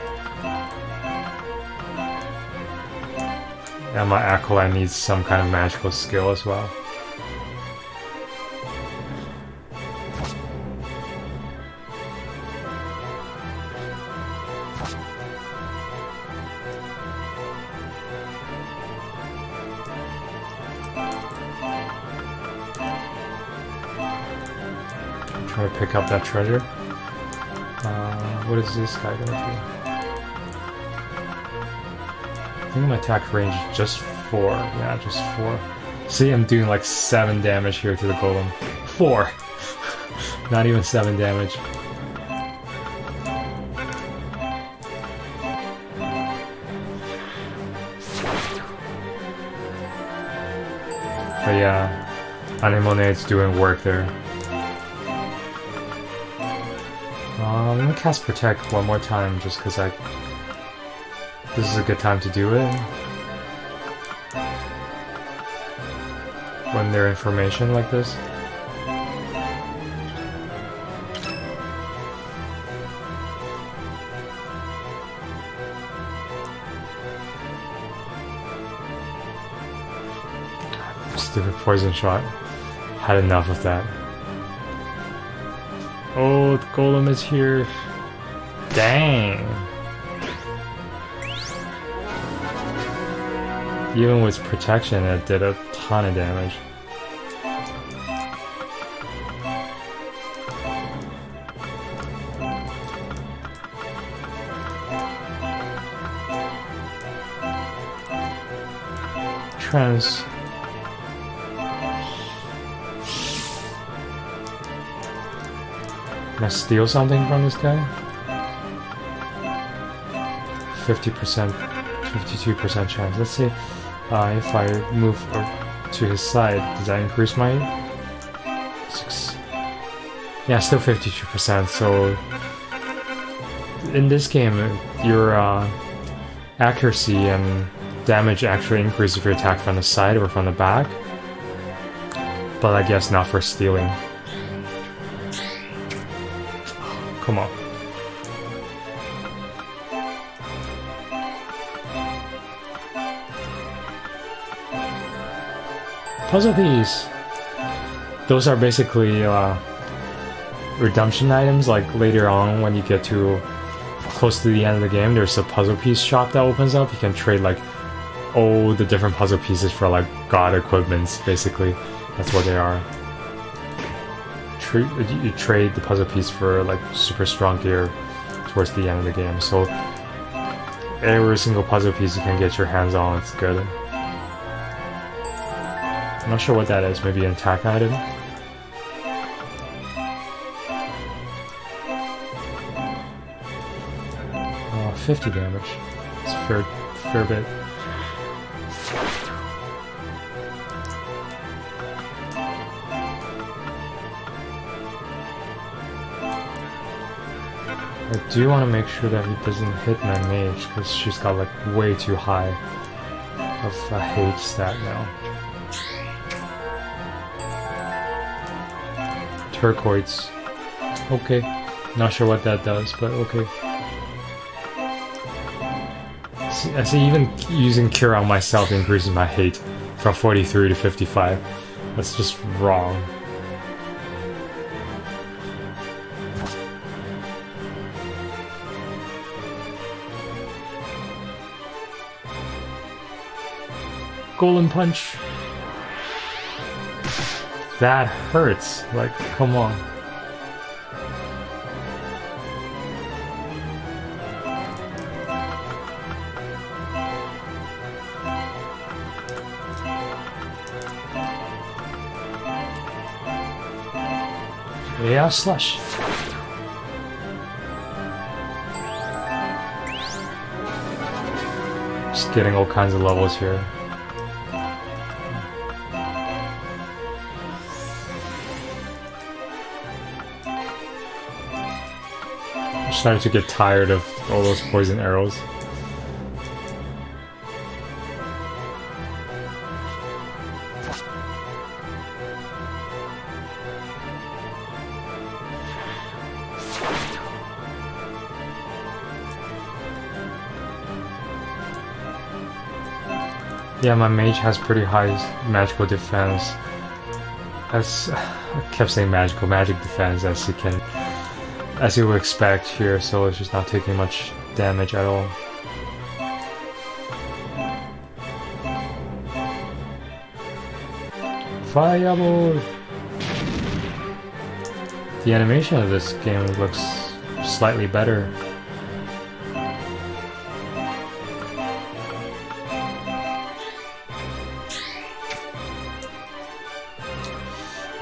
And my acolyte needs some kind of magical skill as well. Try to pick up that treasure. What is this guy gonna do? I think my attack range is just 4. Yeah, just 4. See, I'm doing like 7 damage here to the golem. 4! Not even 7 damage. But yeah, Anemone's doing work there. I'm gonna cast Protect one more time just because this is a good time to do it. When there's information like this. Stupid poison shot. Had enough of that. Oh, the golem is here. Dang. Even with protection, it did a ton of damage. Trans. Can I steal something from this guy? 50%, 52% chance. Let's say if I move to his side, does that increase my 6? Yeah, still 52%. So in this game, your accuracy and damage actually increase if you attack from the side or from the back, but I guess not for stealing. Come on. Puzzle piece! Those are basically redemption items. Like later on when you get to close to the end of the game, there's a puzzle piece shop that opens up. You can trade like all the different puzzle pieces for like god equipments, basically. That's what they are. You trade the puzzle piece for like super strong gear towards the end of the game. So every single puzzle piece you can get your hands on, it's good. I'm not sure what that is, maybe an attack item? 50 damage. It's a fair bit. I do want to make sure that he doesn't hit my mage, because she's got like way too high of a hate stat now. Turquoise. Okay. Not sure what that does, but okay. I see even using Cure on myself increases my hate from 43 to 55. That's just wrong. Golden Punch. That hurts. Like, come on. Yeah, slush. Just getting all kinds of levels here. I'm starting to get tired of all those poison arrows. Yeah, my mage has pretty high magical defense. I kept saying magic defense as you would expect here, so it's just not taking much damage at all. Fireball! The animation of this game looks slightly better.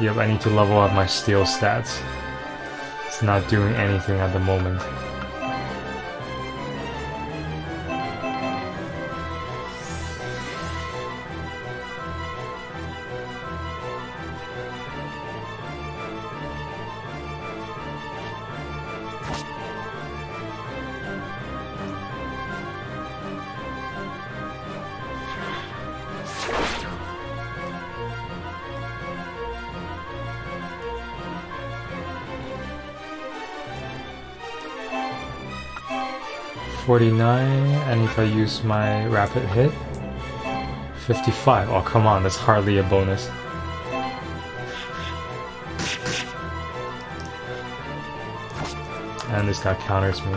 Yep, I need to level up my steel stats. It's not doing anything at the moment. $49, and if I use my rapid hit, 55. Oh, come on, that's hardly a bonus. And this guy counters me.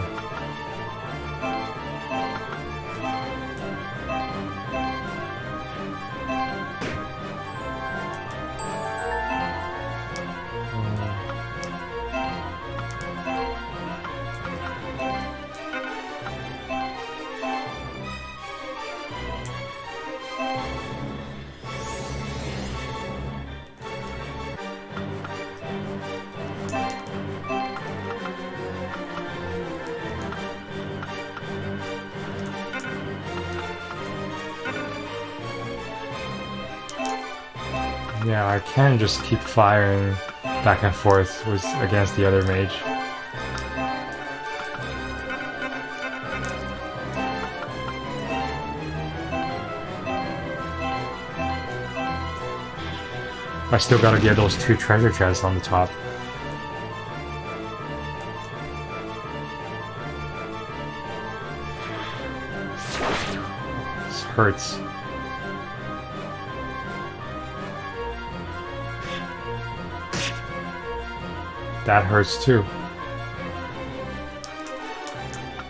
Yeah, I can just keep firing back and forth against the other mage. I still gotta get those 2 treasure chests on the top. This hurts. That hurts too.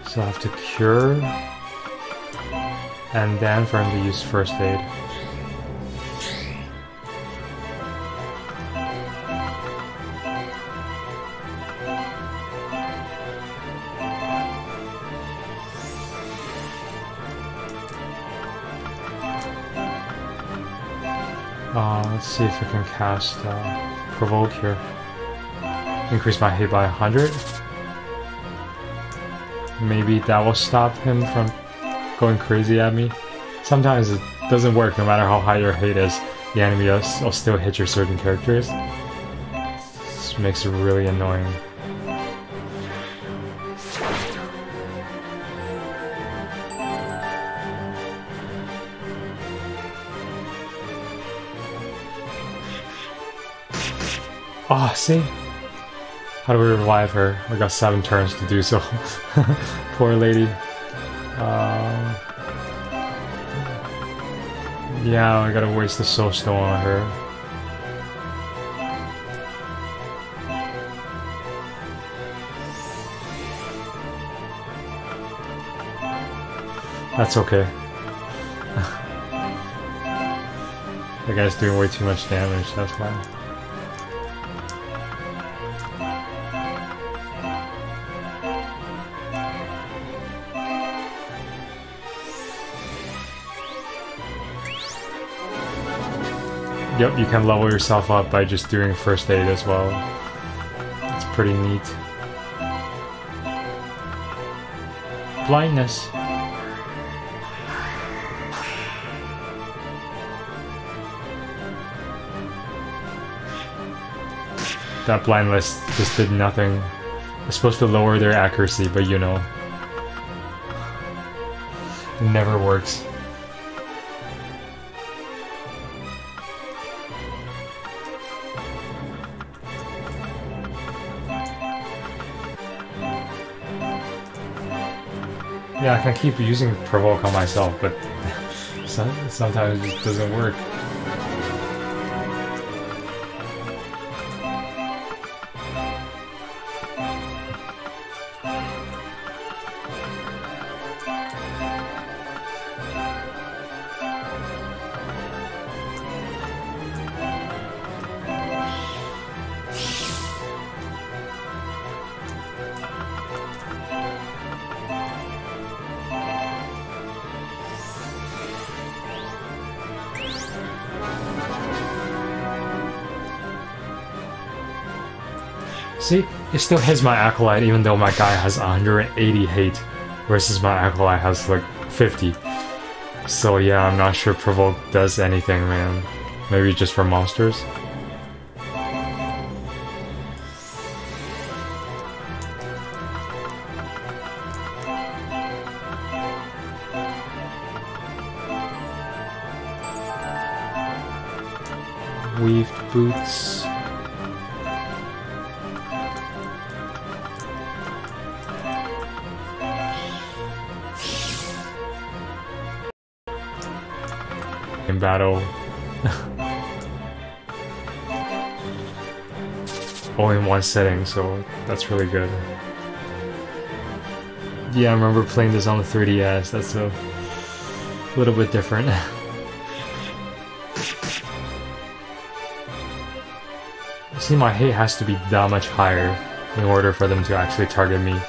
So I have to cure, and then for him to use first aid. Let's see if I can cast Provoke here. Increase my hit by 100. Maybe that will stop him from going crazy at me. Sometimes it doesn't work no matter how high your hit is. The enemy will still hit your certain characters. This makes it really annoying. Oh, see? How do we revive her? We got 7 turns to do so. Poor lady. Yeah, I gotta waste the soul stone on her. That's okay. The guy's doing way too much damage, that's why. Yep, you can level yourself up by just doing first aid as well. It's pretty neat. Blindness. That blindness just did nothing. It's supposed to lower their accuracy, but you know. It never works. Yeah, I can keep using Provoke on myself, but sometimes it just doesn't work. See, it still hits my Acolyte even though my guy has 180 hate versus my Acolyte has like 50. So yeah, I'm not sure Provoke does anything, man. Maybe just for monsters. Weaved boots. In battle. Only in one setting, so that's really good. Yeah, I remember playing this on the 3DS. That's a little bit different. See, my hate has to be that much higher in order for them to actually target me.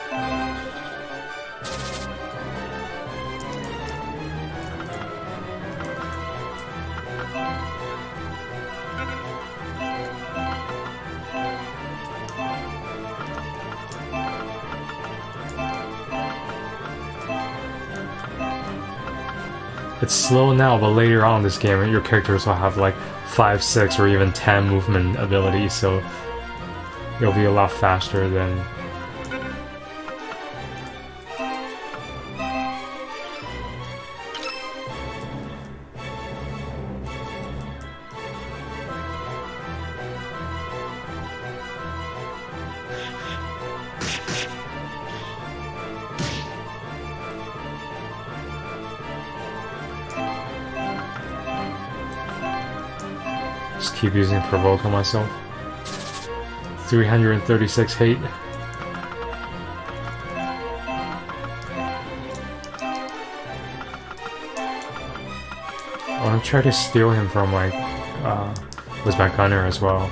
It's slow now, but later on in this game, your characters will have like 5, 6, or even 10 movement abilities, so it'll be a lot faster than... Just keep using provoke on myself. 336 hate. I want to try to steal him from like with my gunner as well.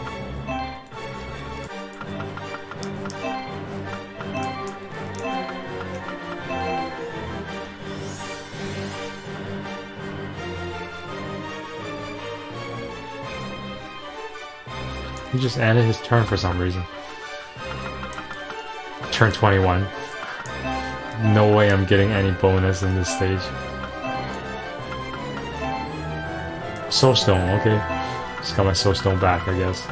He just ended his turn for some reason. Turn 21. No way I'm getting any bonus in this stage. Soul Stone, okay. Just got my Soul Stone back, I guess.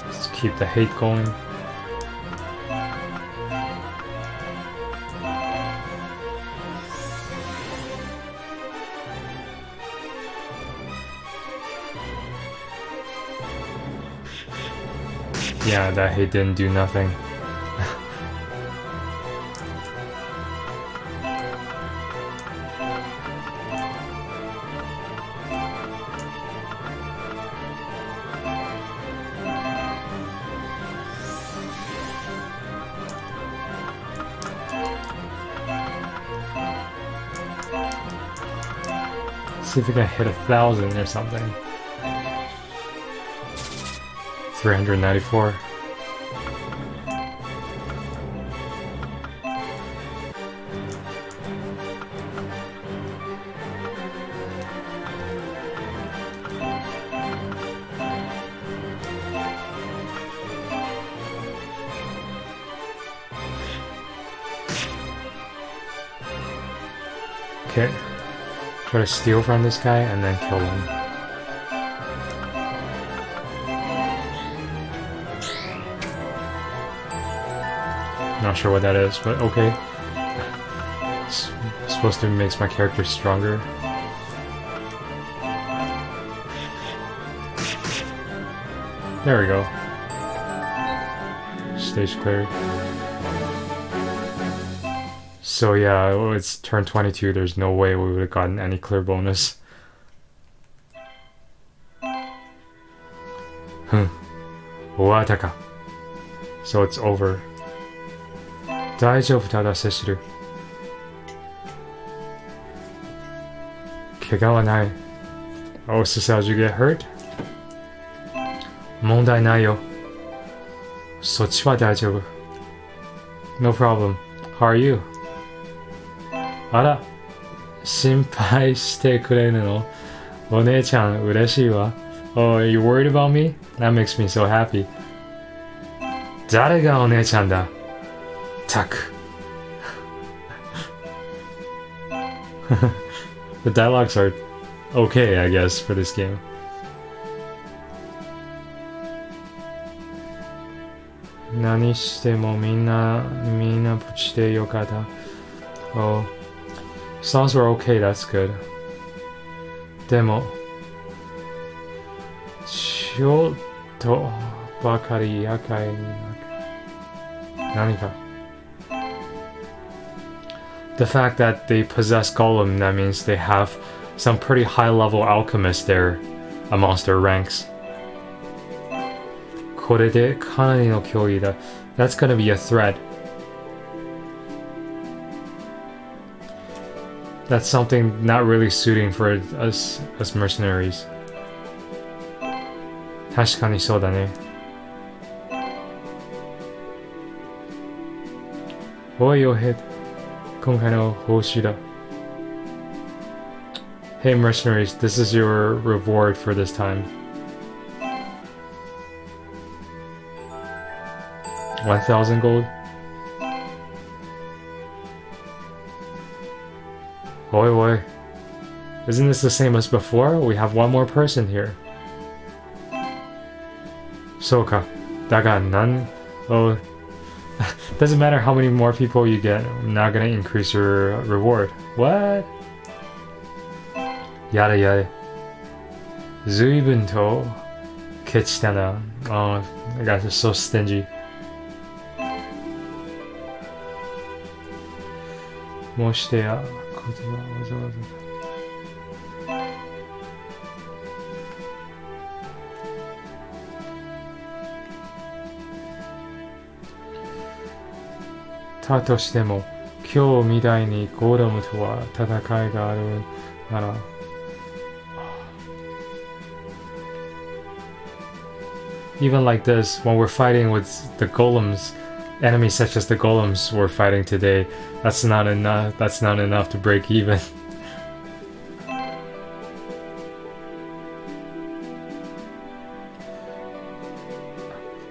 Let's keep the hate going. Yeah, that hate didn't do nothing. See if we can hit 1,000 or something. 394. Okay. Try to steal from this guy and then kill him. Not sure what that is, but okay. It's supposed to make my character stronger. There we go. Stage cleared. So yeah, it's turn 22, there's no way we would have gotten any clear bonus. Wataka. So it's over. 大丈夫ただセシル。怪我はない。Oh, so how'd you get hurt? 問題ないよ。そっちは大丈夫。No problem. How are you? あら、心配してくれるの？お姉ちゃん嬉しいわ。Oh, are you worried about me? That makes me so happy. 誰がお姉ちゃんだ？たく。The dialogues are okay, I guess, for this game. Nani shite mo minnaプチでよかった。Oh, songs were okay, that's good. でも、ちょっとばかり厄介になる。何か。The fact that they possess Golem, that means they have some pretty high-level alchemists there amongst their ranks. これでかなりの脅威だ。That's gonna be a threat. That's something not really suiting for us mercenaries. 確かにそうだね。おいおへ、今回の報酬だ。Hey mercenaries, this is your reward for this time. 1,000 gold. Oi. Isn't this the same as before? We have one more person here. Soka. Daga none. Oh. Doesn't matter how many more people you get, I'm not gonna increase your reward. What? Yada. Zuibun to kechitana. Oh, I guys are so stingy. もうしてや、言葉わざわざ。だとしても、今日みたいにゴーレムとは戦いがあるなら、Even like this, when we're fighting with the golems, enemies such as the golems we're fighting today, that's not enough. That's not enough to break even.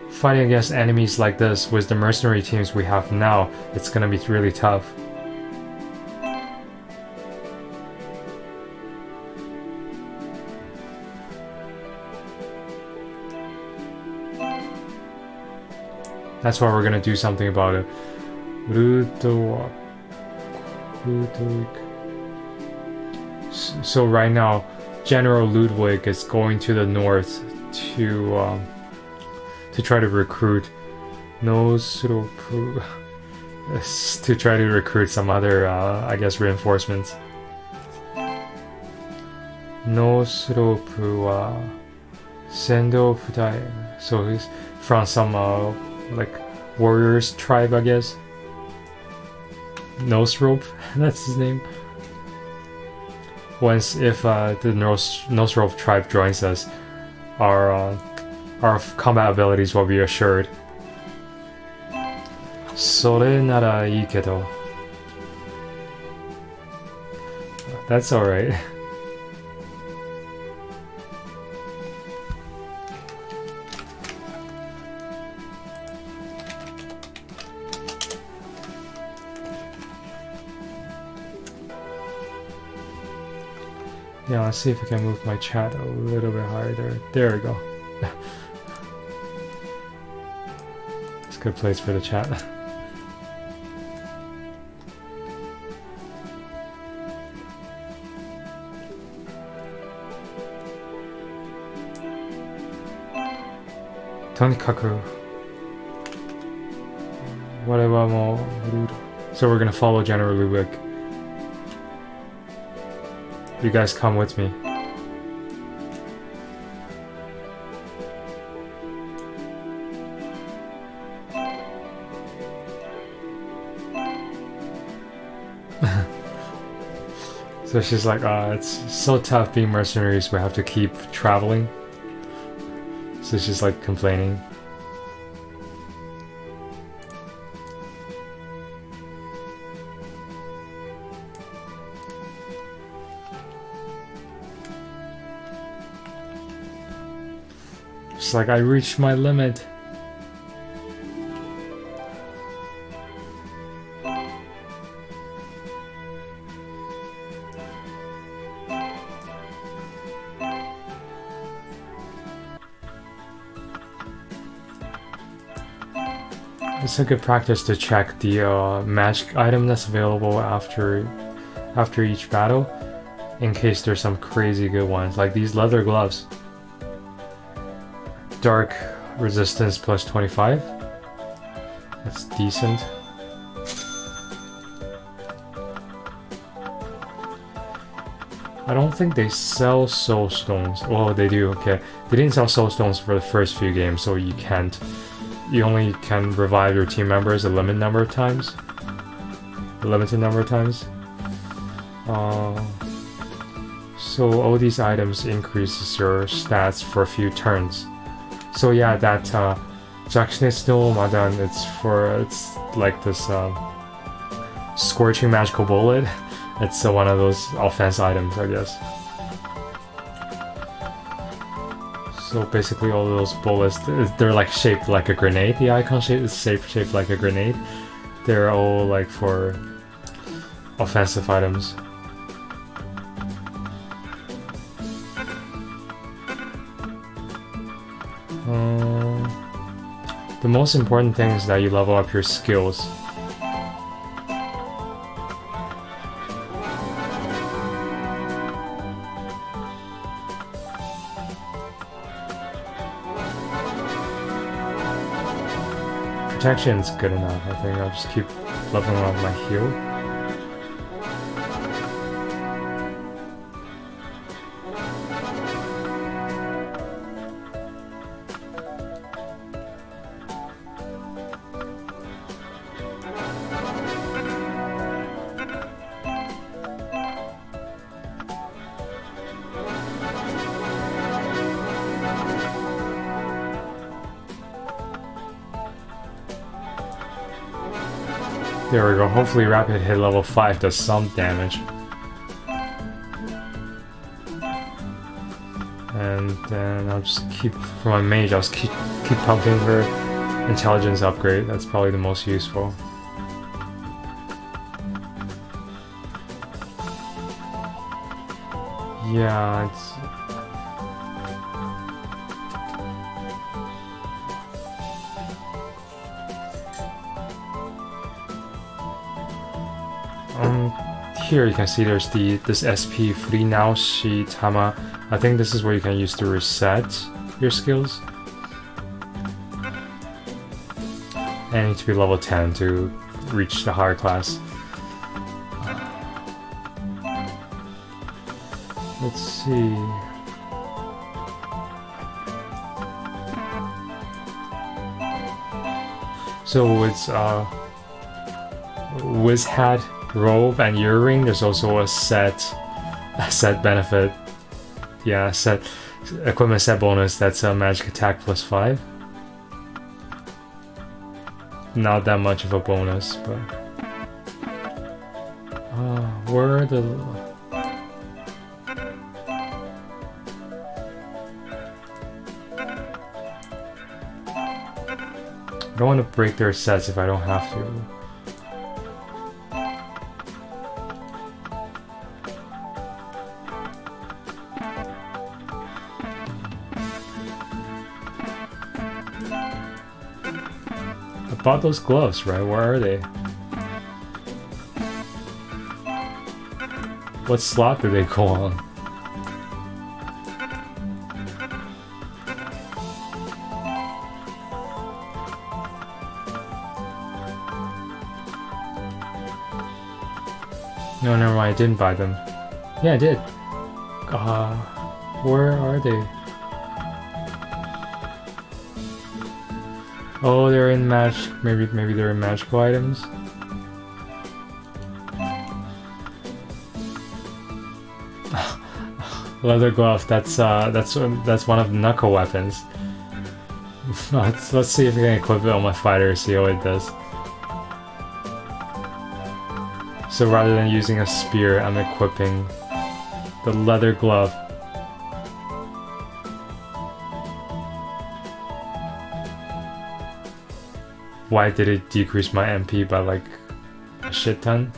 Fighting against enemies like this with the mercenary teams we have now, it's gonna be really tough. That's why we're gonna do something about it. So right now, General Ludwig is going to the north to try to recruit to try to recruit some other I guess reinforcements. So he's from some like warriors tribe, I guess. Nose Rope, that's his name. If the Nose Rope tribe joins us, our combat abilities will be assured. それならいいけど. That's alright. Yeah, let's see if I can move my chat a little bit higher there. There we go. It's a good place for the chat. Tonikaku. Whatever more. So we're gonna follow General Ludwig. You guys come with me. So she's like, it's so tough being mercenaries, we have to keep traveling. So she's like complaining. It's like, I reached my limit. It's a good practice to check the magic item that's available after each battle, in case there's some crazy good ones, like these leather gloves. Dark resistance plus 25. That's decent. I don't think they sell soul stones. Oh, they do, okay. They didn't sell soul stones for the first few games, so you can't. You only can revive your team members a limited number of times. So all these items increases your stats for a few turns. So yeah, that Jackson's no Madan, it's like this scorching magical bullet. It's one of those offense items, I guess. So basically all those bullets, they're like shaped like a grenade. The icon shape is shaped like a grenade. They're all like for offensive items. The most important thing is that you level up your skills. Protection's good enough. I think I'll just keep leveling up my heal. There we go, hopefully rapid hit level 5 does some damage. And then I'll just keep, for my mage, I'll just keep pumping her intelligence upgrade. That's probably the most useful. Yeah, it's... Here you can see there's this SP free now Shitama. I think this is where you can use to reset your skills. And you need to be level 10 to reach the higher class. Let's see. So it's Wiz Hat, robe, and earring. There's also a set benefit. Yeah, set equipment set bonus. That's a magic attack plus 5. Not that much of a bonus, but where are the? I don't want to break their sets if I don't have to. I bought those gloves, right? Where are they? What slot do they go on? No, never mind, I didn't buy them. Yeah, I did. Where are they? Oh, they're in match. Maybe they're in magical items. Leather glove. That's one of the knuckle weapons. Let's see if we can equip it on my fighter. See how it does. So rather than using a spear, I'm equipping the leather glove. Why did it decrease my MP by like a shit ton?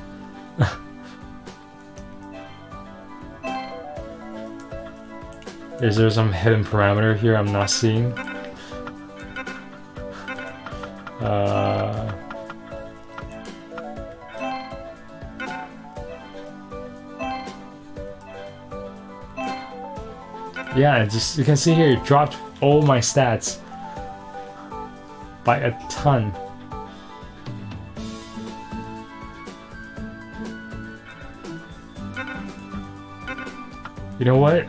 Is there some hidden parameter here I'm not seeing? Yeah, just you can see here it dropped all my stats by a ton. You know what?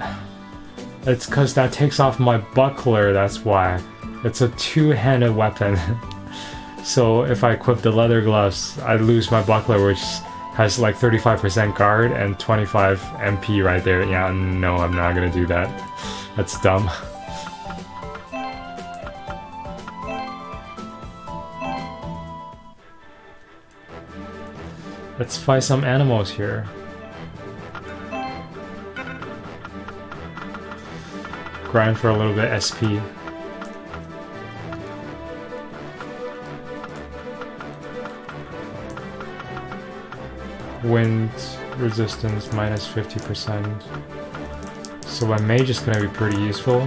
It's because that takes off my buckler, that's why. It's a two-handed weapon. So if I equip the leather gloves, I lose my buckler, which has like 35% guard and 25 MP right there. Yeah, no, I'm not gonna do that. That's dumb. Let's fight some animals here. Grind for a little bit SP. Wind resistance minus 50%. So my mage is gonna be pretty useful.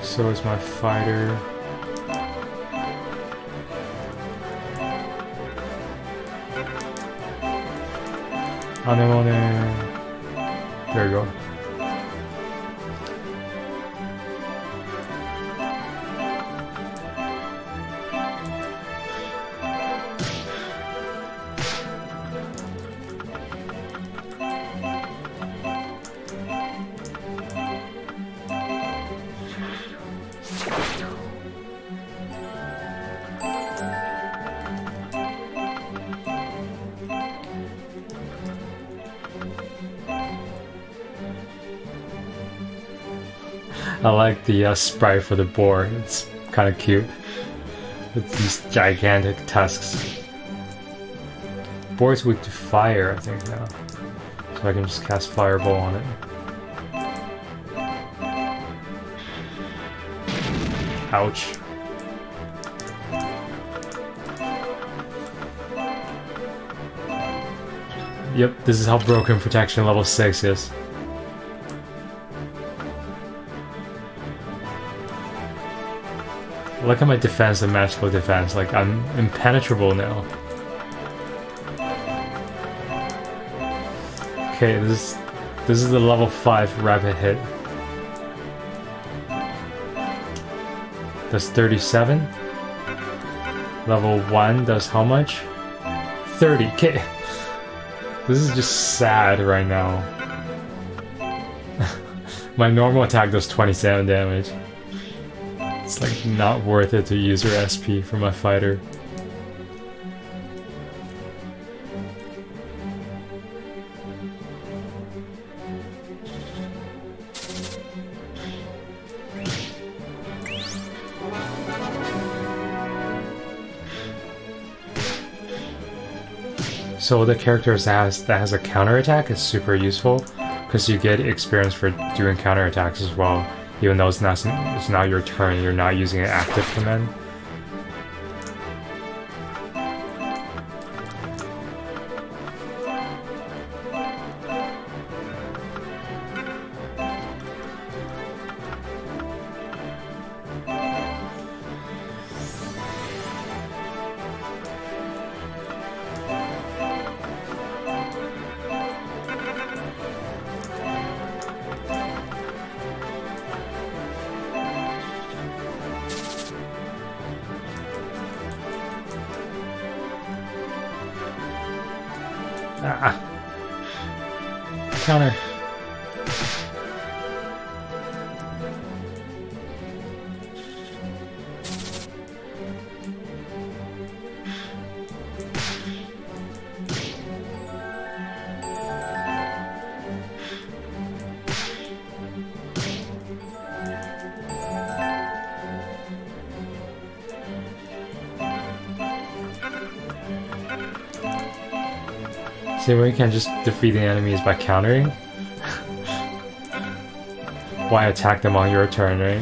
So is my fighter. Anemone. There you go. I like the sprite for the boar. It's kind of cute. With these gigantic tusks. Boar is weak to fire, I think now. So I can just cast Fireball on it. Ouch. Yep, this is how broken protection level 6 is. Look at my defense and magical defense, like I'm impenetrable now. Okay, this is the level 5 rapid hit. Does 37. Level 1 does how much? 30. Okay. This is just sad right now. My normal attack does 27 damage. It's like not worth it to use your SP for my fighter. So the characters that has a counterattack is super useful because you get experience for doing counterattacks as well. Even though it's not your turn, you're not using an active command. Ah. Counter. See, we can just defeat the enemies by countering. Why attack them on your turn, right?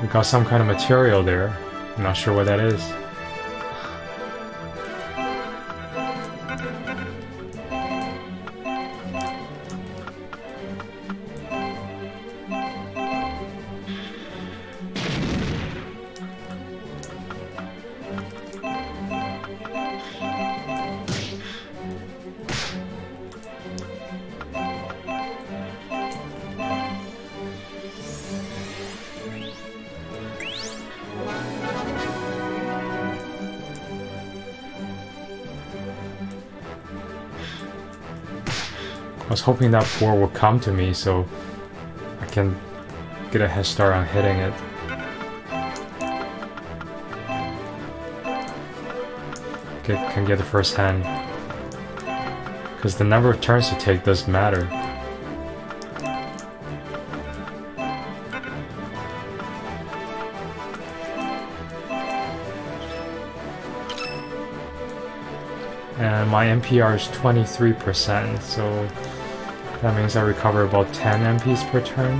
We got some kind of material there. I'm not sure what that is. was hoping that 4 would come to me so I can get a head start on hitting it. Can get the first hand. Because the number of turns you take does matter. And my NPR is 23%, so that means I recover about 10 MPs per turn.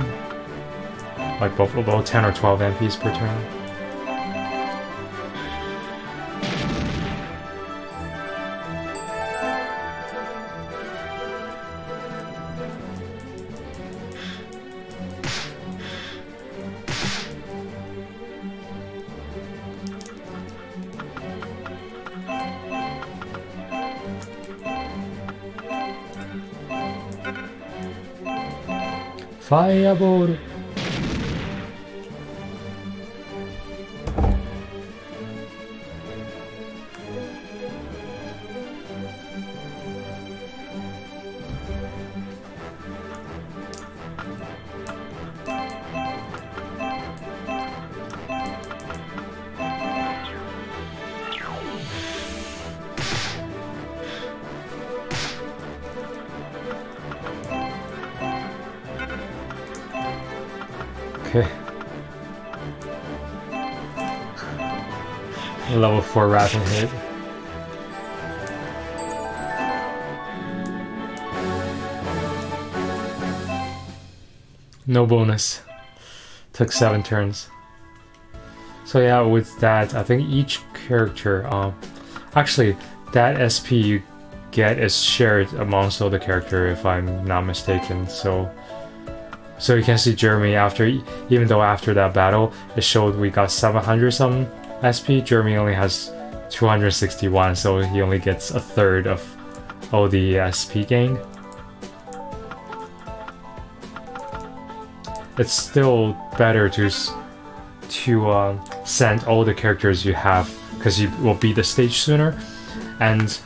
Like about 10 or 12 MPs per turn. Fireball! Okay. Level 4 rapid hit. No bonus. Took 7 turns. So yeah, with that, I think each character, actually, that SP you get is shared amongst all the characters, if I'm not mistaken. So you can see Jeremy even though after that battle, it showed we got 700 some SP, Jeremy only has 261, so he only gets a third of all the SP gained. It's still better to send all the characters you have, because you will beat the stage sooner, and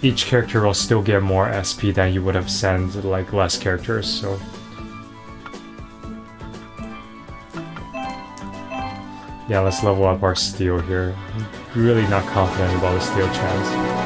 each character will still get more SP than you would have sent like less characters. So yeah, let's level up our steel here. I'm really not confident about the steel chance.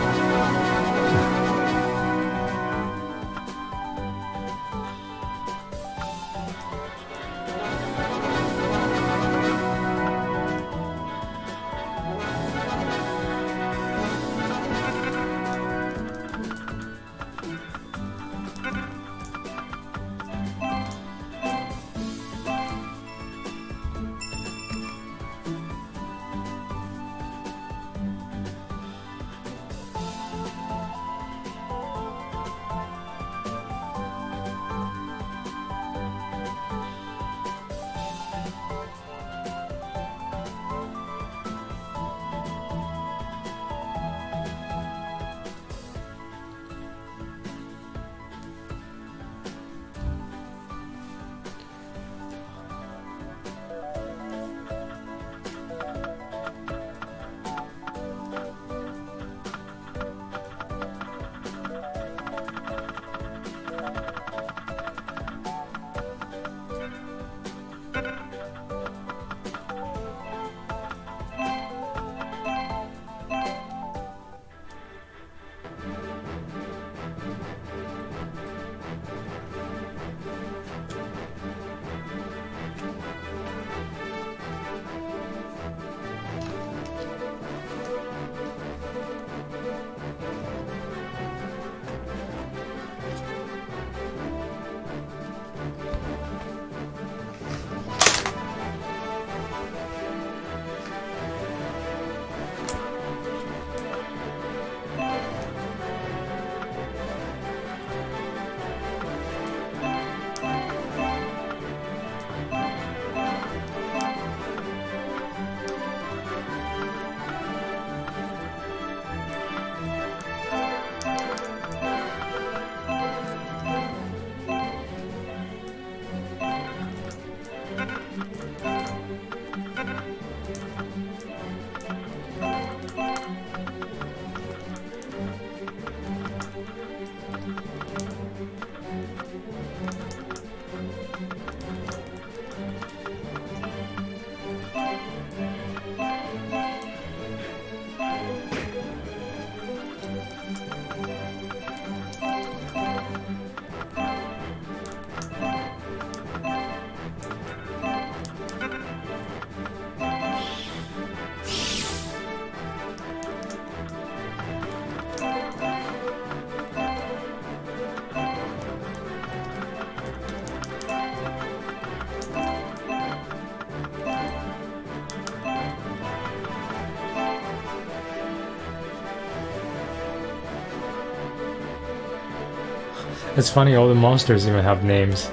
It's funny, all the monsters even have names.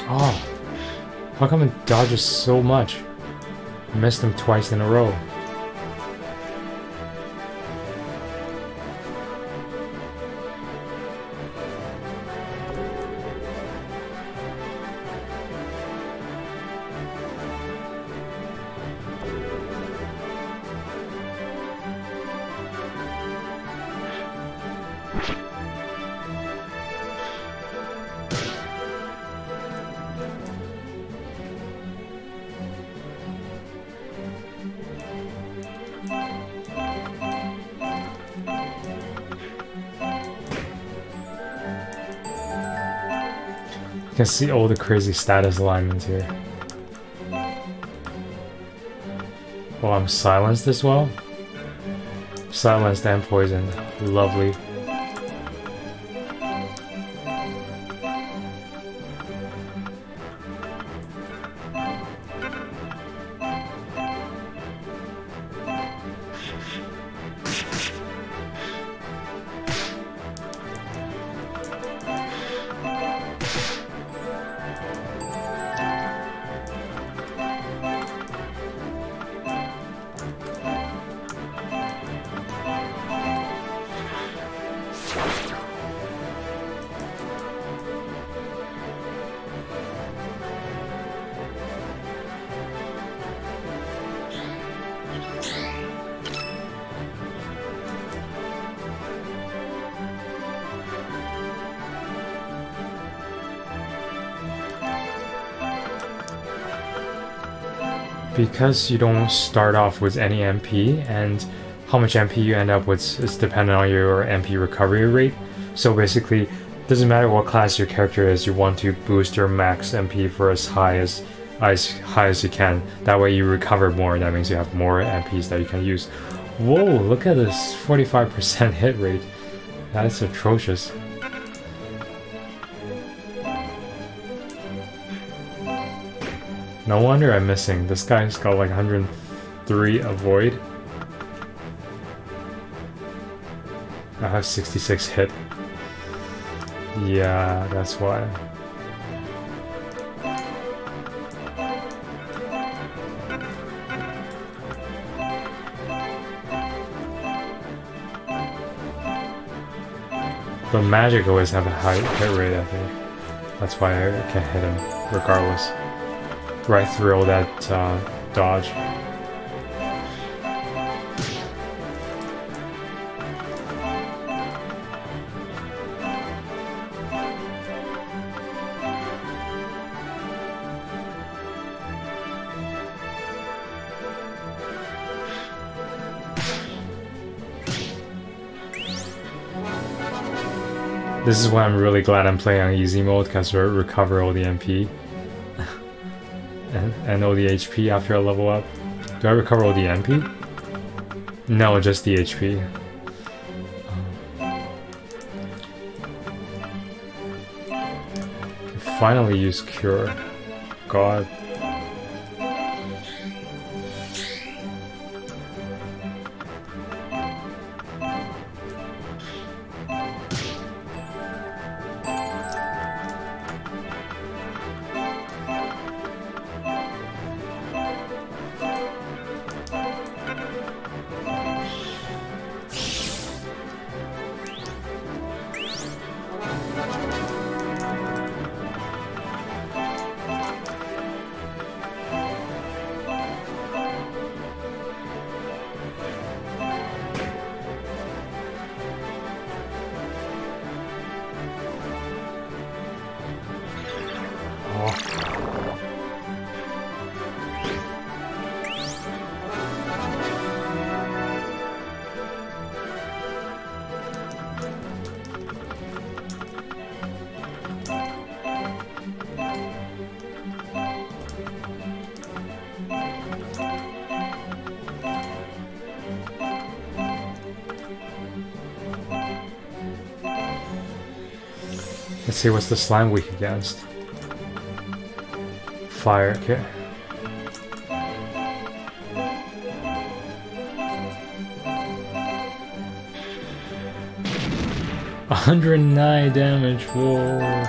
Oh, how come it dodges so much? Missed him twice in a row. You can see all the crazy status alignments here. Oh, I'm silenced as well? Silenced and poisoned. Lovely. Because you don't start off with any MP, and how much MP you end up with is dependent on your MP recovery rate. So basically, it doesn't matter what class your character is, you want to boost your max MP for as high as you can. That way you recover more, that means you have more MPs that you can use. Whoa, look at this 45% hit rate. That's atrocious. No wonder I'm missing. This guy's got like 103 avoid. I have 66 hit. Yeah, that's why. But magic always have a high hit rate, I think. That's why I can hit him regardless. Right through all that dodge. This is why I'm really glad I'm playing on easy mode, because I recover all the MP. And all the HP after I level up. Do I recover all the MP? No, just the HP. Finally use Cure. God. Let's see what's the slime weak against. Fire, okay. $109 damage, whoa.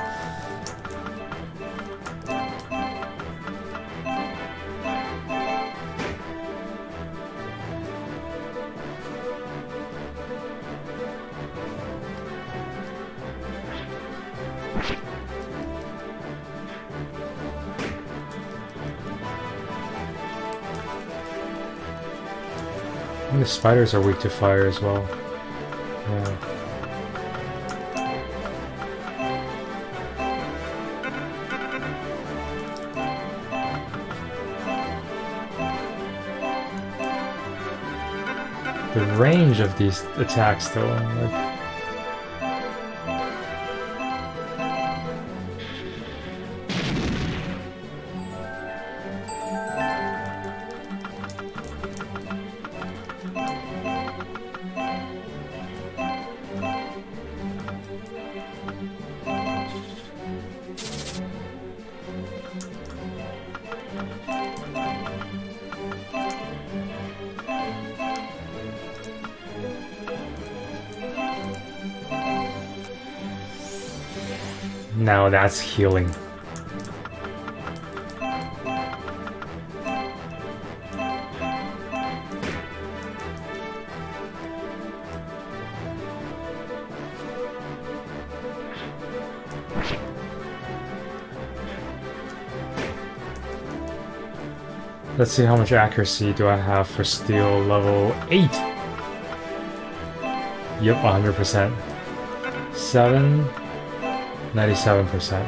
And the spiders are weak to fire as well. Yeah. The range of these attacks though, like... Now that's healing. Let's see how much accuracy do I have for steel level 8. Yep, 100%. 7. 97%.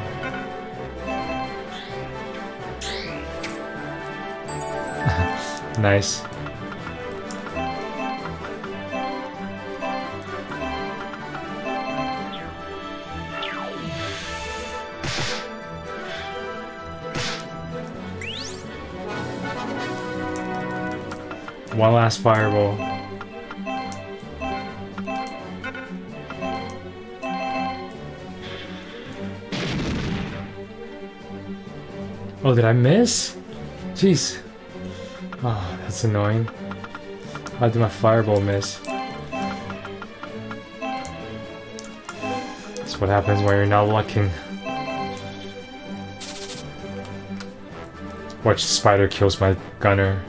Nice. One last fireball. Oh, did I miss? Jeez. Oh, that's annoying. How did my fireball miss? That's what happens when you're not lucking. Watch, the spider kills my gunner.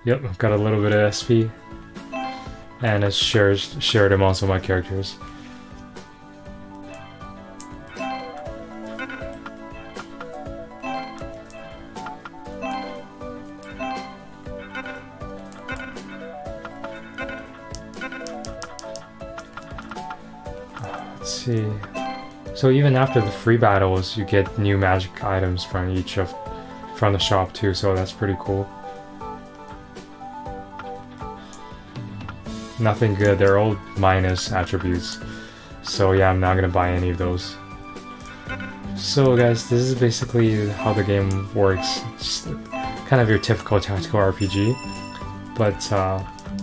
Yep, I've got a little bit of SP, and it's shared amongst all my characters. Let's see. So even after the free battles, you get new magic items from the shop too. So that's pretty cool. Nothing good, they're all minus attributes. So yeah, I'm not gonna buy any of those. So guys, this is basically how the game works. Just kind of your typical tactical RPG. But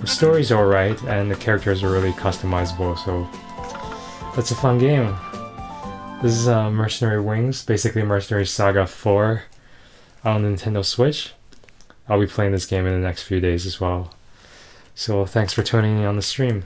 the story's alright, and the characters are really customizable, so that's a fun game. This is Mercenary Wings, basically Mercenaries Saga 4 on Nintendo Switch. I'll be playing this game in the next few days as well. So thanks for tuning in on the stream.